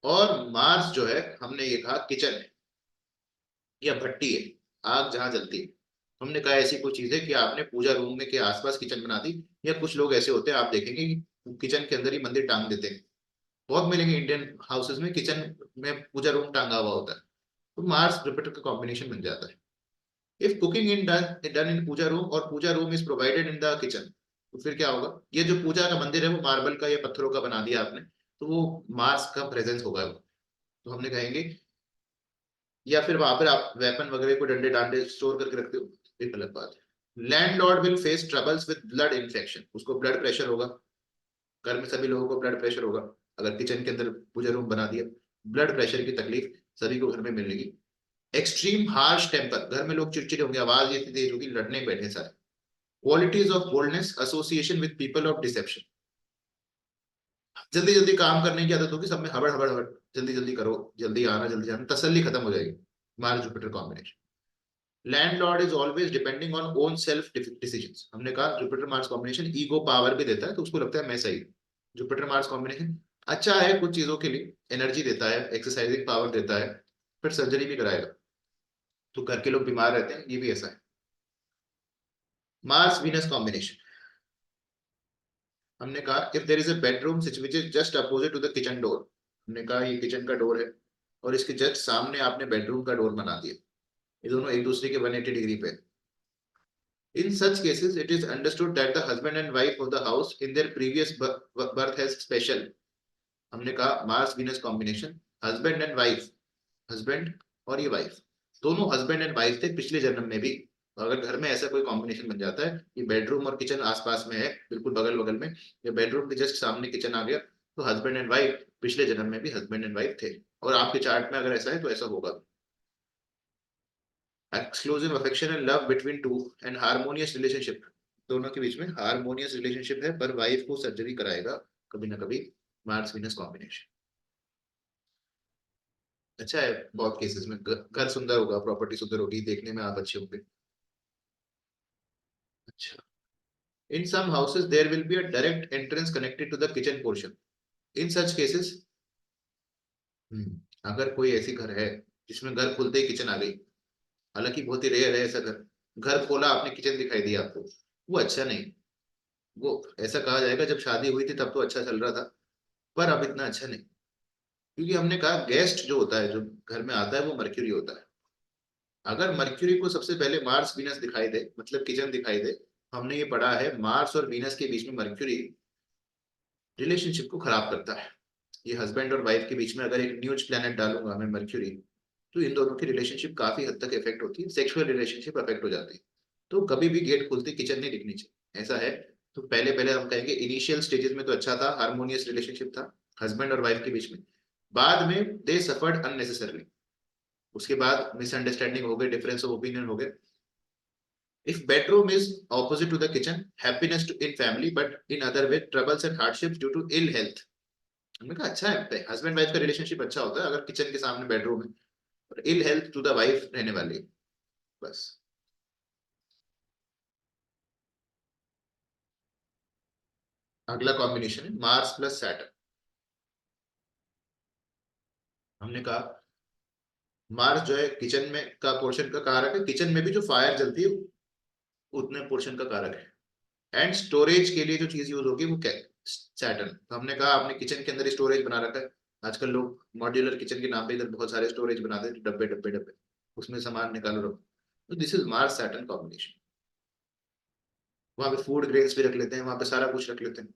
और मार्स जो है हमने ये कहा किचन है या भट्टी है, आग जहां जलती है। हमने कहा ऐसी कोई चीज है कि आपने पूजा रूम में के आसपास किचन बना दी, या कुछ लोग ऐसे होते हैं आप देखेंगे कि किचन के अंदर ही मंदिर टांग देते हैं, बहुत मिलेंगे इंडियन हाउसेस में किचन में पूजा रूम टांगा हुआ होता है, तो मार्स जुपिटर का कॉम्बिनेशन बन जाता है। If cooking in done in puja room और puja room is provided in the kitchen, तो फिर क्या होगा, ये जो पूजा का मंदिर है वो मार्बल का या पत्थरों का बना दिया आपने, तो वो मार्स का प्रेजेंस होगा वो। तो हमने कहेंगे, या फिर वहां पर आप वेपन वगैरह को डंडे डांडे स्टोर करके रखते हो, एक अलग बात है। Landlord will face troubles with blood infection, उसको ब्लड प्रेशर होगा, घर में सभी लोगों को ब्लड प्रेशर होगा, अगर किचन के अंदर पूजा रूम बना दिया, ब्लड प्रेशर की तकलीफ सभी को घर में मिलेगी। एक्सट्रीम हार्श टेम्पर, घर में लोग चिड़चिड़े होंगे, आवाज इतनी तेज होगी, लड़ने बैठे सारे। Qualities of boldness, association with people of deception, जल्दी जल्दी काम करने की आदत होगी, सब में हबड़ हबड़ हबड़, जल्दी जल्दी करो, जल्दी आना, जल्दी आना, तसल्ली खत्म हो जाएगी। Mars Jupiter combination. Landlord is always depending on own self decisions, हमने कहा Jupiter Mars combination ego power भी देता है, तो उसको लगता है मैं सही। जुपिटर मार्स कॉम्बिनेशन अच्छा है कुछ चीजों के लिए, एनर्जी देता है, एक्सरसाइजिंग पावर देता है, फिर सर्जरी भी कराएगा, तो घर के लोग बीमार रहते हैं, ये भी ऐसा है। मार्स वीनस कॉम्बिनेशन, हमने कहा if there is a bedroom which is just opposite to the kitchen door, हमने कहा ये किचन का डोर है और इसके जस्ट सामने आपने बेडरूम का डोर बना दिया, ये दोनों एक दूसरे के 180 डिग्री पे। In such cases, it is understood that the husband and wife of the house in their previous birth has special, हमने कहा Mars Venus combination, husband and wife, husband और ये वाइफ दोनों हस्बैंड एंड वाइफ थे पिछले जन्म में भी। तो अगर घर में ऐसा कोई कॉम्बिनेशन बन जाता है कि बेडरूम और किचन आसपास में है, बिल्कुल बगल बगल में, या बेडरूम के जस्ट सामने किचन आ गया, तो हस्बैंड एंड वाइफ पिछले जन्म में भी हस्बैंड एंड वाइफ थे। और आपके चार्ट में अगर ऐसा है तो ऐसा होगा। Exclusive affection and love between two and harmonious relationship, दोनों के बीच में हार्मोनियस रिलेशनशिप है, पर वाइफ को सर्जरी कराएगा कभी ना कभी मार्स वीनस कॉम्बिनेशन। अच्छा है, बहुत केसेस में घर सुंदर होगा, प्रॉपर्टी सुंदर होगी, देखने में आप अच्छे होंगे। अच्छा, in some houses there will be a direct entrance connected to the kitchen portion. In such cases, अगर कोई ऐसी घर है जिसमें घर खुलते ही किचन आ गई, हालांकि बहुत ही रेयर है ऐसा घर, घर खोला आपने किचन दिखाई दिया आपको, वो अच्छा नहीं। वो ऐसा कहा जाएगा जब शादी हुई थी तब तो अच्छा चल रहा था, पर अब इतना अच्छा नहीं। क्योंकि हमने कहा गेस्ट जो होता है, जो घर में आता है, वो मर्क्यूरी होता है। अगर मर्क्यूरी को सबसे पहले मार्स वीनस दिखाई दे, मतलब किचन दिखाई दे, हमने ये पढ़ा है मार्स और वीनस के बीच में मर्क्यूरी रिलेशनशिप को खराब करता है। ये हस्बैंड और वाइफ के बीच में अगर एक न्यूज प्लैनेट डालूंगा मैं मर्क्यूरी, तो इन दोनों की रिलेशनशिप काफी हद तक इफेक्ट होती है, सेक्सुअल रिलेशनशिप इफेक्ट हो जाती है। तो कभी भी गेट खुलते किचन नहीं दिखनी चाहिए, ऐसा है। तो पहले पहले हम कहेंगे इनिशियल स्टेजेस में तो अच्छा था, हार्मोनियस रिलेशनशिप था हस्बैंड और वाइफ के बीच में, बाद में दे सफर्ड अननेसेसरली, उसके बाद मिसअंडरस्टैंडिंग हो गई, डिफरेंस ऑफ ओपिनियन हो गए। If bedroom is opposite to the kitchen, happiness in family, but in other way, troubles and hardships due to ill health. हमने कहा अच्छा है, हस्बैंड वाइफ का रिलेशनशिप अच्छा होता है अगर किचन के सामने बेडरूम है, और ill health to the wife रहने वाली है, बस। अगला कॉम्बिनेशन है मार्स प्लस सैटर्न। हमने कहा मार्स जो है किचन में का पोर्शन का कारक है, किचन में भी जो फायर जलती है उतने पोर्शन का कारक है। एंड स्टोरेज के लिए जो चीज यूज होगी वो क्या, सैटर्न। तो हमने कहा आपने किचन के अंदर स्टोरेज बना रखा है, आजकल लोग मॉड्यूलर किचन के नाम पे इधर बहुत सारे स्टोरेज बनाते हैं, डब्बे डब्बे डब्बे, उसमें सामान निकालो रखो। तो this is Mars Saturn combination. वहां पे फूड ग्रेन्स भी रख लेते हैं, वहां पे सारा कुछ रख लेते हैं।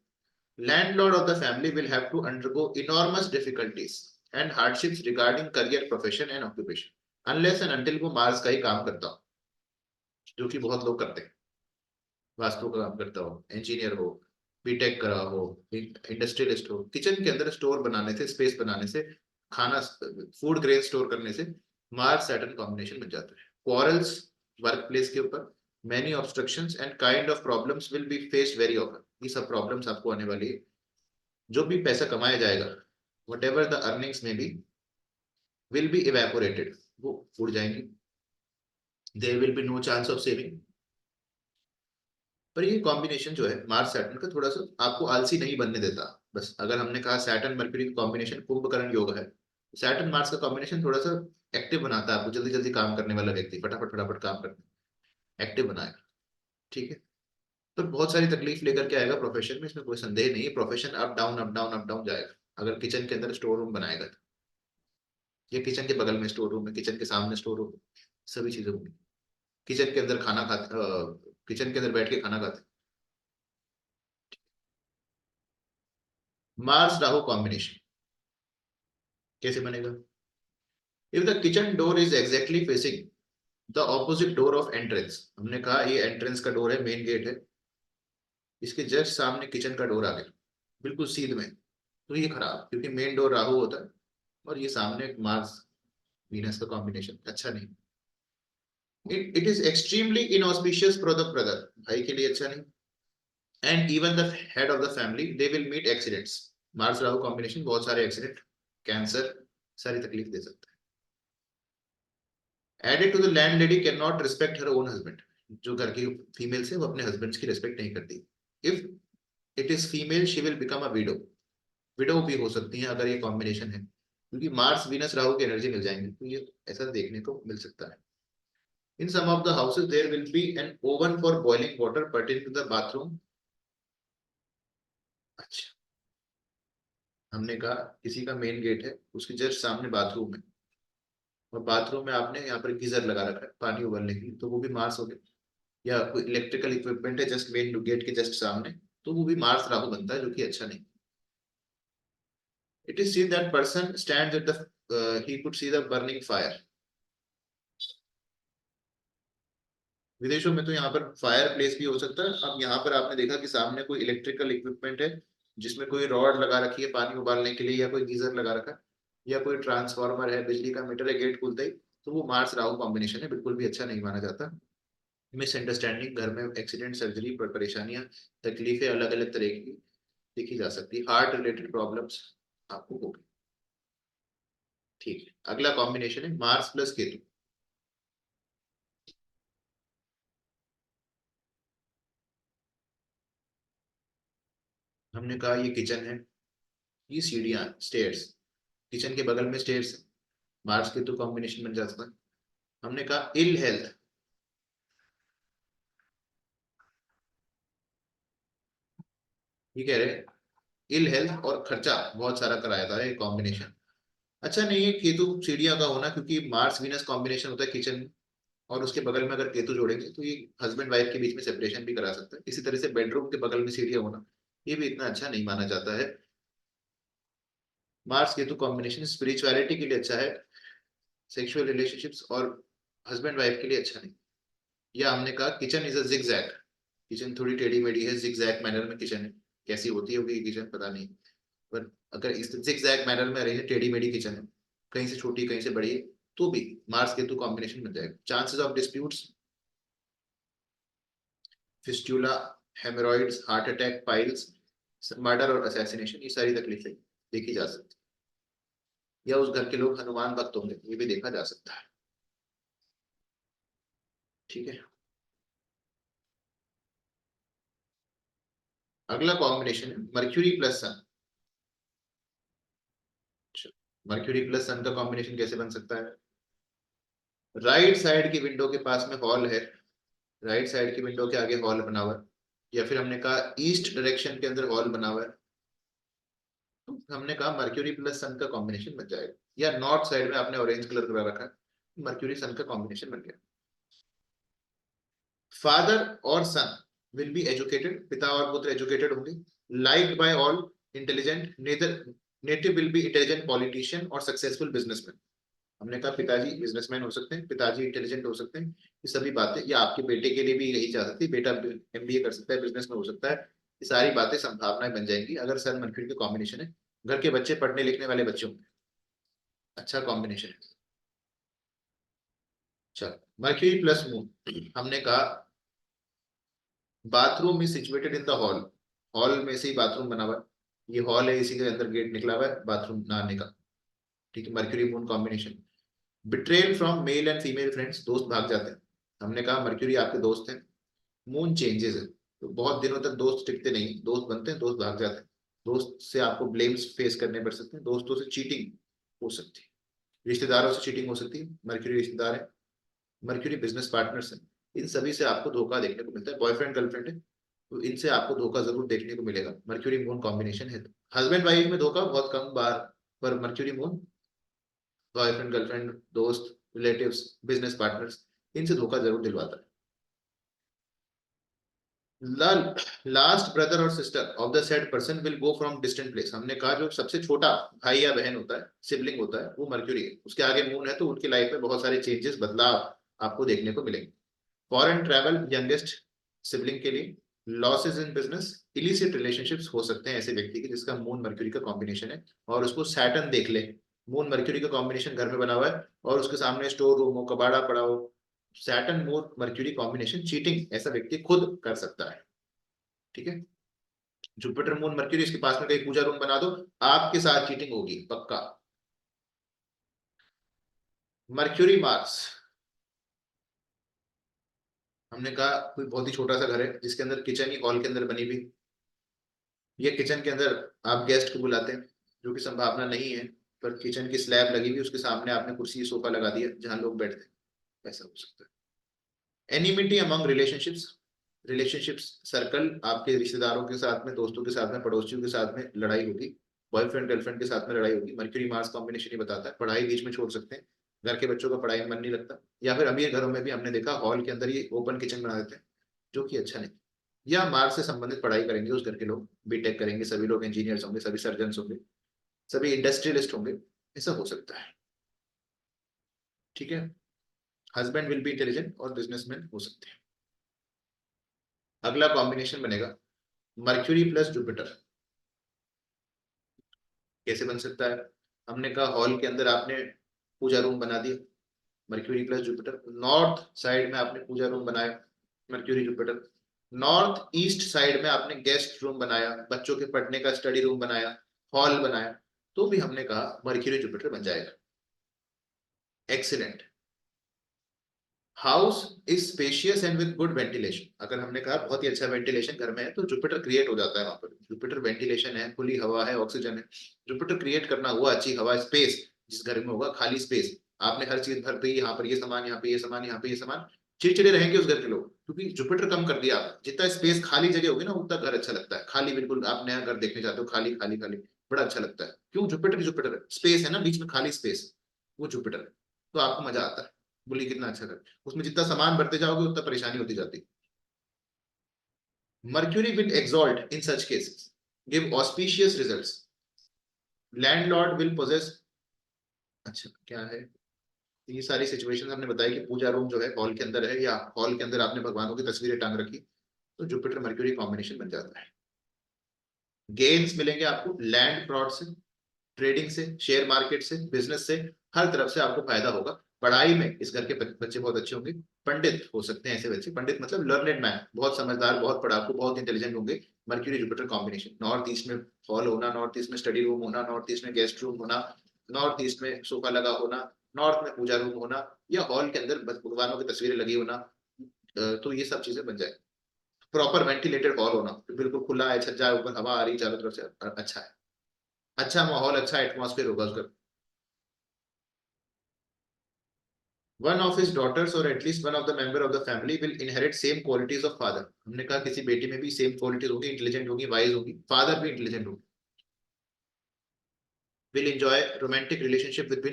Landlord of the family will have to undergo enormous difficulties and hardships regarding career, profession and occupation, unless and until वो मार्स का ही काम करता हो, जो कि बहुत लोग करते हैं। वास्तु का काम करता हो, इंजीनियर हो, बीटेक करा हो, इंडस्ट्रियलिस्ट हो, किचन के अंदर स्टोर बनाने से, स्पेस बनाने से, खाना फूड ग्रेन स्टोर करने से मार्स सैटर्न कॉम्बिनेशन बन जाता है। क्वारल्स वर्क प्लेस के ऊपर, many obstructions and kind of problems will be faced very often, ये सब प्रॉब्लम्स आपको आने वाली है। जो भी पैसा कमाया जाएगा, whatever the earnings may be, will be evaporated, वो उड़ जाएंगी। There will be no chance of saving. पर ये कॉम्बिनेशन जो है मार्स सैटर्न का, थोड़ा सा आपको आलसी नहीं बनने देता। बस अगर हमने कहा सैटर्न मरकरी का कॉम्बिनेशन कुंभकर्ण योग है, सैटर्न मार्स का कॉम्बिनेशन थोड़ा सा एक्टिव बनाता है आपको, जल्दी जल्दी काम करने वाला व्यक्ति, फटाफट फटाफट काम करने, एक्टिव बनाएगा। ठीक है, तो बहुत सारी तकलीफ लेकर के आएगा प्रोफेशन में, इसमें कोई संदेह नहीं है। Profession up down up down up down जाएगा अगर किचन के अंदर स्टोर रूम बनाएगा तो। ये किचन के बगल में स्टोर रूम है, किचन के सामने स्टोर रूम, सभी चीजें होंगी। किचन के अंदर खाना खाते, किचन के अंदर बैठ के खाना खाते। मार्स राहु कॉम्बिनेशन कैसे बनेगा? If the kitchen door is exactly facing the opposite door of entrance, हमने कहा ये एंट्रेंस का डोर है, मेन गेट है, इसके जस्ट सामने किचन का डोर आ गया बिल्कुल सीध में, तो ये खराब, क्योंकि मेन डोर राहु होता है और ये सामने मार्स वीनस का कॉम्बिनेशन अच्छा नहीं। It is extremely inauspicious for the brother, भाई के लिए अच्छा नहीं। And even the head of the family they will meet accidents, Mars Rahu combination बहुत सारे एक्सीडेंट, कैंसर, सारी तकलीफ दे सकता है। Added to the land lady can not respect her own husband, जो घर की फीमेल से वो अपने हस्बैंड की रिस्पेक्ट नहीं करती। If it is female she will become a window, window भी हो सकती है अगर ये कॉम्बिनेशन है, क्योंकि मार्स वीनस राहु की एनर्जी मिल जाएंगे, तो ये ऐसा देखने को मिल सकता है। In some of the houses there will be an oven for boiling water pertaining to the bathroom, अच्छा, हमने कहा किसी का मेन गेट है, उसके जस्ट सामने बाथरूम है, और बाथरूम में आपने यहाँ पर गीजर लगा रखा है पानी उबलने के लिए, तो वो भी मार्स हो गया। या कोई इलेक्ट्रिकल इक्विपमेंट है जस्ट मेन गेट के जस्ट सामने, तो वो भी मार्स राहु बनता है, जो कि अच्छा नहीं। It is seen that person stands at the he could see the burning fire. विदेशों में तो यहाँ पर फायर प्लेस भी हो सकता है। अब यहाँ पर आपने देखा कि सामने कोई इलेक्ट्रिकल इक्विपमेंट है, जिसमें कोई रॉड लगा रखी है पानी उबालने के लिए, या कोई गीजर लगा रखा है, या कोई ट्रांसफार्मर है, बिजली का मीटर है गेट खुलते ही, तो वो मार्स राहु कॉम्बिनेशन है, बिल्कुल भी अच्छा नहीं माना जाता। मिसअंडरस्टैंडिंग, घर में एक्सीडेंट, सर्जरी पर परेशानियां, तकलीफें अलग अलग तरह की देखी जा सकती है, हार्ट रिलेटेड प्रॉब्लम्स आपको होगी। ठीक है, अगला कॉम्बिनेशन है मार्स प्लस केतु। हमने कहा ये किचन है, ये सीढ़ियां, स्टेयर्स, किचन के बगल में स्टेयर्स है, मार्स केतु कॉम्बिनेशन बन जाता है। हमने कहा इल हेल्थ, ये कह रहे इल हेल्थ और खर्चा बहुत सारा कराया था ये कॉम्बिनेशन। अच्छा नहीं है केतु सीढ़ियां का होना, क्योंकि मार्स वीनस कॉम्बिनेशन होता है किचन में, और उसके बगल में अगर केतु जोड़ेंगे तो ये हस्बैंड वाइफ के बीच में सेपरेशन भी करा सकता है। इसी तरह से बेडरूम के बगल में सीढ़ियां होना, ये भी इतना अच्छा नहीं माना जाता है। मार्स केतु कॉम्बिनेशन स्पिरिचुअलिटी के लिए अच्छा है, सेक्सुअल रिलेशनशिप्स और हस्बैंड वाइफ के लिए अच्छा नहीं। या हमने कहा kitchen is a zigzag, kitchen थोड़ी टेढ़ी मेढ़ी है, जिगजैग मैनर में किचन है। कैसी होती होगी किचन पता नहीं, पर अगर इस जिगजैग मैनर में रही है, टेढ़ी मेढ़ी किचन है, कहीं से छोटी कहीं से बड़ी है, तो भी मार्स केतु कॉम्बिनेशन बन जाएगा। Chances of disputes, fistula, hemorrhoids, heart attack, piles, murder और असैसिनेशन, ये सारी तकलीफें देखी जा सकती है। या उस घर के लोग हनुमान भक्त होंगे, ये भी देखा जा सकता है। ठीक है, अगला कॉम्बिनेशन है मर्क्यूरी प्लस सन। मर्क्यूरी प्लस सन का कॉम्बिनेशन कैसे बन सकता है? राइट साइड की विंडो के पास में हॉल है, राइट साइड की विंडो के आगे हॉल बना हुआ है, या फिर हमने कहा ईस्ट डायरेक्शन के अंदर हॉल बना हुआ है, तो हमने कहा मर्क्यूरी प्लस सन का कॉम्बिनेशन बन जाएगा। या नॉर्थ साइड में आपने ऑरेंज कलर करा रखा है, मर्क्यूरी सन का कॉम्बिनेशन बन गया। फादर और सन विल बी एजुकेटेड, पिता और पुत्र एजुकेटेड होंगे, liked by all, intelligent, neither native will be intelligent politician और सक्सेसफुल बिजनेसमैन। हमने कहा पिताजी बिजनेसमैन हो सकते हैं, पिताजी इंटेलिजेंट हो सकते हैं, ये सभी बातें, या आपके बेटे के लिए भी यही जा सकती है, बेटा एमबीए कर सकता है, बिजनेस में हो सकता है, ये सारी बातें संभावनाएं बन जाएंगी अगर सन मर्क्यूरी का कॉम्बिनेशन है। घर के बच्चे पढ़ने लिखने वाले बच्चे होंगे, अच्छा कॉम्बिनेशन है। चलो, मर्क्यूरी प्लस मून, हमने कहा bathroom is situated in the hall, hall में से ही बाथरूम बना हुआ है, ये हॉल है, इसी के अंदर गेट निकला हुआ है बाथरूम नहाने का। ठीक है, mercury moon combination. Betrayal from male and female friends, दोस्त भाग जाते हैं, हमने कहा मर्क्यूरी आपके दोस्त हैं। मून चेंजेस है, तो बहुत दिनों तक दोस्त टिकते नहीं, दोस्त बनते हैं, दोस्त भाग जाते हैं, दोस्त से आपको ब्लेम्स फेस करने पड़ सकते हैं, दोस्तों से चीटिंग हो सकती है, रिश्तेदारों से चीटिंग हो सकती है, मर्क्यूरी रिश्तेदार है, मर्क्यूरी बिजनेस पार्टनर्स है, इन सभी से आपको धोखा देखने को मिलता है। बॉयफ्रेंड गर्लफ्रेंड है, तो इनसे आपको धोखा जरूर देखने को मिलेगा, मर्क्यूरी मून कॉम्बिनेशन है। हस्बैंड वाइफ में धोखा बहुत कम बार, पर मर्क्यूरी मून बॉयफ्रेंड गर्लफ्रेंड, दोस्त, रिलेटिव्स, बिजनेस पार्टनर्स, इनसे धोखा जरूर दिलवाता है। लास्ट ब्रदर और sister of the said person will go from distant place, हमने कहा जो सबसे छोटा भाई या बहन होता है, सिबलिंग होता है, वो मर्क्यूरी है, उसके आगे मून है, तो उनकी लाइफ में बहुत सारे चेंजेस, बदलाव आपको देखने को मिलेंगे। फॉरेन ट्रैवल यंगेस्ट सिबलिंग के लिए, losses in business, illicit relationships हो सकते हैं ऐसे व्यक्ति के जिसका मून मर्क्यूरी का कॉम्बिनेशन है, और उसको सैटर्न देख ले, मून मर्क्यूरी का कॉम्बिनेशन घर में बना हुआ है, और उसके सामने स्टोर रूम हो, कबाड़ा पड़ा हो, Saturn moon Mercury combination, cheating ऐसा व्यक्ति खुद कर सकता है। ठीक है, जुपिटर मून मर्क्यूरी, इसके पास में कहीं पूजा रूम बना दो, आपके साथ चीटिंग होगी पक्का। मर्क्यूरी मार्स, हमने कहा कोई बहुत ही छोटा सा घर है जिसके अंदर किचन ही हॉल के अंदर बनी हुई, ये किचन के अंदर आप गेस्ट को बुलाते हैं, जो कि संभावना नहीं है, पर किचन की स्लैब लगी हुई, उसके सामने आपने कुर्सी सोफा लगा दिया जहां लोग बैठते हैं, ऐसा हो सकता है। Enmity among relationships, relationship circle, आपके रिश्तेदारों के साथ में, दोस्तों के साथ में, पड़ोसियों के साथ में लड़ाई होगी, बॉयफ्रेंड गर्लफ्रेंड के साथ में लड़ाई होगी। मर्क्यूरी मार्स कॉम्बिनेशन ही बताता है। पढ़ाई बीच में छोड़ सकते हैं, घर के बच्चों का पढ़ाई में मन नहीं लगता, या फिर अमीर घरों में भी हमने देखा हॉल के अंदर ये ओपन किचन बना देते हैं, जो कि अच्छा नहीं। या मार्स से संबंधित पढ़ाई करेंगे उस घर के लोग, बीटेक करेंगे, सभी लोग इंजीनियर्स होंगे, सभी सर्जन होंगे, सभी इंडस्ट्रियलिस्ट होंगे, ऐसा हो सकता है। ठीक है, हस्बैंड विल बी इंटेलिजेंट और बिजनेसमैन हो सकते हैं। अगला कॉम्बिनेशन बनेगा मर्क्यूरी प्लस जुपिटर। कैसे बन सकता है? हमने कहा हॉल के अंदर आपने पूजा रूम बना दिया, mercury plus Jupiter. North side में आपने पूजा रूम बनाया, mercury Jupiter. North east side में आपने गेस्ट रूम बनाया, बच्चों के पढ़ने का स्टडी रूम बनाया, हॉल बनाया, तो भी हमने कहा मर्क्यूरी जुपिटर बन जाएगा। Excellent. House is spacious and with good ventilation. अगर हमने कहा बहुत ही अच्छा वेंटिलेशन घर में है, तो जुपिटर क्रिएट हो जाता है वहां पर। जुपिटर वेंटिलेशन है, खुली हवा है, ऑक्सीजन है, जुपिटर क्रिएट करना हुआ, अच्छी हवा, स्पेस। जिस घर में होगा खाली स्पेस, आपने हर चीज भर दी, यहाँ पर ये सामान, यहाँ पे ये सामान, यहाँ पे ये सामान, चिड़चिड़े रहेंगे उस घर के लोग, क्योंकि जुपिटर कम कर दिया आपने। जितना स्पेस खाली जगह होगी ना, उतना घर अच्छा लगता है। खाली बिल्कुल, आप नया घर देखने जाते हो, खाली खाली खाली, बड़ा अच्छा लगता है। क्यों? जुपिटर जुपिटर स्पेस है ना, बीच में खाली स्पेस, वो जुपिटर है, तो आपको मजा आता है। बोलिए कितना अच्छा घर। उसमें जितना सामान भरते जाओगे उतना परेशानी होती जाती। Mercury will exalt in such cases, give auspicious results, landlord will possess. अच्छा क्या है? ये सारी सिचुएशन हमने बताया कि पूजा रूम जो है हॉल के अंदर है, या हॉल के अंदर आपने भगवानों की तस्वीरें टांग रखी, तो जुपिटर मर्क्यूरी कॉम्बिनेशन बन जाता है। गेन्स मिलेंगे आपको लैंड फ्रॉड से, ट्रेडिंग से, शेयर मार्केट से, बिजनेस से, हर तरफ से आपको फायदा होगा। पढ़ाई में इस घर के बच्चे बहुत अच्छे होंगे। पंडित हो सकते हैं ऐसे बच्चे, पंडित मतलब लर्नेड मैन, बहुत समझदार, बहुत पढ़ाकू, बहुत इंटेलिजेंट होंगे। Mercury Jupiter combination. North east में हॉल होना, नॉर्थ ईस्ट में स्टडी रूम होना, नॉर्थ ईस्ट में गेस्ट रूम होना, नॉर्थ ईस्ट में सोफा लगा होना, नॉर्थ में पूजा रूम होना, या हॉल के अंदर भगवानों की तस्वीरें लगी होना, तो ये सब चीजें बन जाए। प्रॉपर वेंटिलेटेड हॉल होना, बिल्कुल खुला है, छज्जा है, ऊपर हवा आ रही चारों तरफ से, अच्छा है, अच्छा माहौल, अच्छा एटमॉस्फेयर होगा उसका। One of his daughters or at least one of the member of the family will inherit same qualities of father। हमने कहा किसी बेटी में भी सेम क्वालिटीज होगी, इंटेलिजेंट होगी, वाइज होगी, फादर भी इंटेलिजेंट होगी। will enjoy romantic relationship with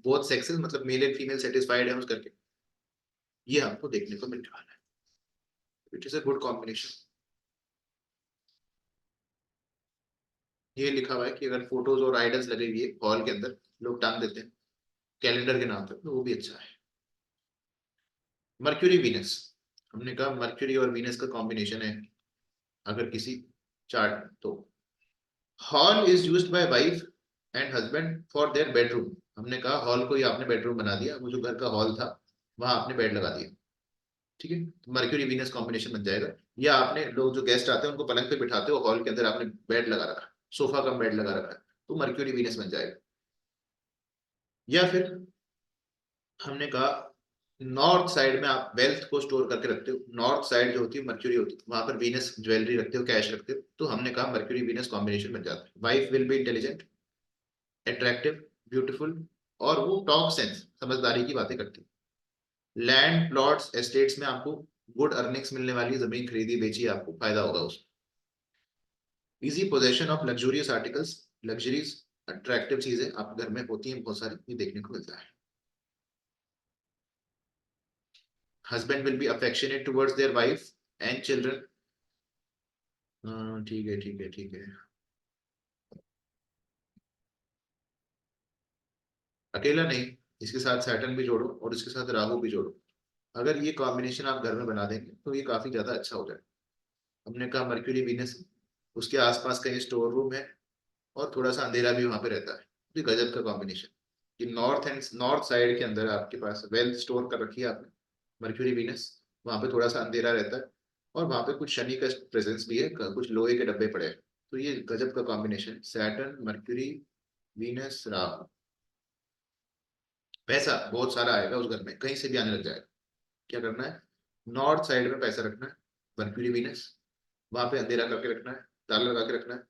both sexes, मतलब मेल एंड फीमेल सेटिस्फाइड है उस करके, ये हमको देखने को मिलने वाला है। It is a good combination. ये लिखा हुआ है कि अगर फोटोज और आइडल्स लगे हुए हॉल के अंदर, लोग टांग देते हैं कैलेंडर के नाम पर, तो वो भी अच्छा है। मर्क्यूरी वीनस, हमने कहा मर्क्यूरी और वीनस का कॉम्बिनेशन है अगर किसी चार्ट, तो hall is used by wife and husband for their bedroom. हमने कहा हॉल को ही आपने बेडरूम बना दिया, वो जो घर का हॉल था वहां आपने बेड लगा दिया। ठीक है, तो मर्क्यूरी वीनस कॉम्बिनेशन बन जाएगा। या आपने लोग जो गेस्ट आते हैं उनको पलंग पे बिठाते हो, हॉल के अंदर आपने बेड लगा रखा, सोफा कम बेड लगा रखा है, तो मर्क्यूरी वीनस बन जाएगा। या फिर हमने कहा नॉर्थ साइड में आप वेल्थ को स्टोर करके रखते हो, नॉर्थ साइड जो होती है मर्क्यूरी होती है, वहां पर वीनस ज्वेलरी रखते हो, कैश रखते हो, तो हमने कहा मर्क्यूरी वीनस कॉम्बिनेशन बन जाता है। Wife will be intelligent, attractive, beautiful, और वो टॉक सेंस, समझदारी की बातें करती है। लैंड प्लॉट्स एस्टेट्स में आपको गुड अर्निंग्स मिलने वाली, जमीन खरीदी बेची आपको फायदा होगा उसमें। Easy possession of luxurious articles, luxuries, attractive चीजें आपके घर में होती हैं बहुत सारी, ये देखने को मिलता है। Husband will be affectionate towards their wife and children. ठीक है ठीक है ठीक है। अकेला नहीं, इसके साथ सैटर्न भी जोड़ो और इसके साथ राहु भी जोड़ो। अगर ये कॉम्बिनेशन आप घर में बना देंगे तो ये काफी ज्यादा अच्छा हो जाए। हमने कहा मर्क्यूरी वीनस, उसके आसपास कहीं स्टोर रूम है, और थोड़ा सा अंधेरा भी वहां पे रहता है, तो गजब का कॉम्बिनेशन। कि नॉर्थ साइड के अंदर आपके पास वेल्थ स्टोर कर रखी है आपने, मर्क्यूरी वीनस, वहां पे थोड़ा सा अंधेरा रहता है, और वहां पे कुछ शनि का प्रेजेंस भी है, कुछ लोहे के डब्बे पड़े हैं, तो ये गजब का combination, Saturn mercury Venus Rahu. पैसा बहुत सारा आएगा उस घर में, कहीं से भी आने लग जाएगा। क्या करना है? नॉर्थ साइड में पैसा रखना है, मर्क्यूरी वीनस, वहां पे अंधेरा करके रखना है, ताला लगा के रखना है,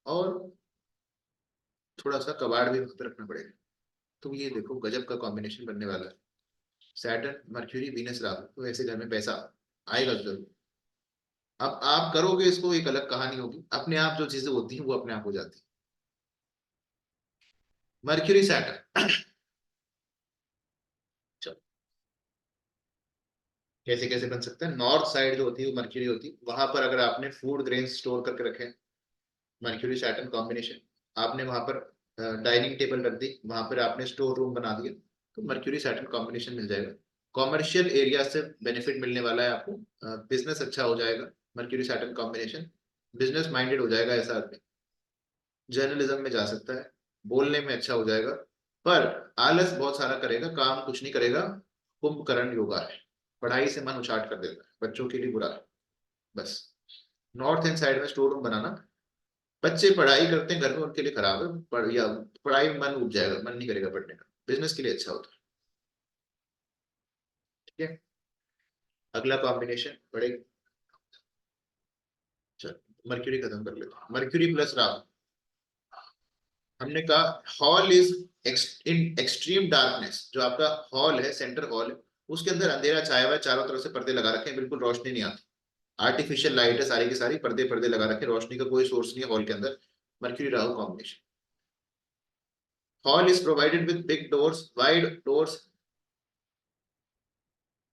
और थोड़ा सा कबाड़ भी वहां पे रखना पड़ेगा। तो ये देखो गजब का कॉम्बिनेशन बनने वाला है। सैटर्न मर्क्यूरी वीनस राहु, तो ऐसे घर में पैसा आएगा जरूर। अब आप करोगे इसको, एक अलग कहानी होगी, अपने आप जो चीजें होती हैं वो अपने आप हो जाती है। मर्क्यूरी सैटर्न कैसे कैसे बन सकता है। नॉर्थ साइड जो होती है वो मर्क्यूरी होती है, वहां पर अगर आपने फूड ग्रेन स्टोर करके रखे, मर्क्यूरी सैटर्न कॉम्बिनेशन, आपने वहां पर डाइनिंग टेबल रख दी, वहां पर आपने स्टोर रूम बना दिया, तो मर्क्यूरी सैटर्न कॉम्बिनेशन मिल जाएगा। कॉमर्शियल एरिया से बेनिफिट मिलने वाला है आपको, बिजनेस अच्छा हो जाएगा, mercury Saturn combination, business minded हो जाएगा ऐसा आदमी, जर्नलिज्म में जा सकता है, बोलने में अच्छा हो जाएगा, पर आलस बहुत सारा करेगा, काम कुछ नहीं करेगा। कुंभकर्ण योगा है, पढ़ाई से मन उचाट कर देता है, बच्चों के लिए बुरा है। बस नॉर्थ एंड साइड में स्टोर रूम बनाना, बच्चे पढ़ाई करते हैं घर में, उनके लिए खराब है, या पढ़ाई में मन उब जाएगा, मन नहीं करेगा पढ़ने का, बिजनेस के लिए अच्छा होता है। ठीक है, अगला कॉम्बिनेशन बड़े, मर्क्यूरी खत्म कर लेते हैं, मर्क्यूरी प्लस राहु। हमने कहा hall is in extreme darkness, जो आपका हॉल है, सेंटर हॉल है, उसके अंदर अंधेरा छाया हुआ है, चारों तरफ से पर्दे लगा रखे हैं, बिल्कुल रोशनी नहीं आती, आर्टिफिशियल लाइट है सारी की सारी, पर्दे पर्दे लगा रखे, रोशनी का कोई सोर्स नहीं है हॉल के अंदर, mercury Rahu combination. Hall is provided with big doors, wide doors.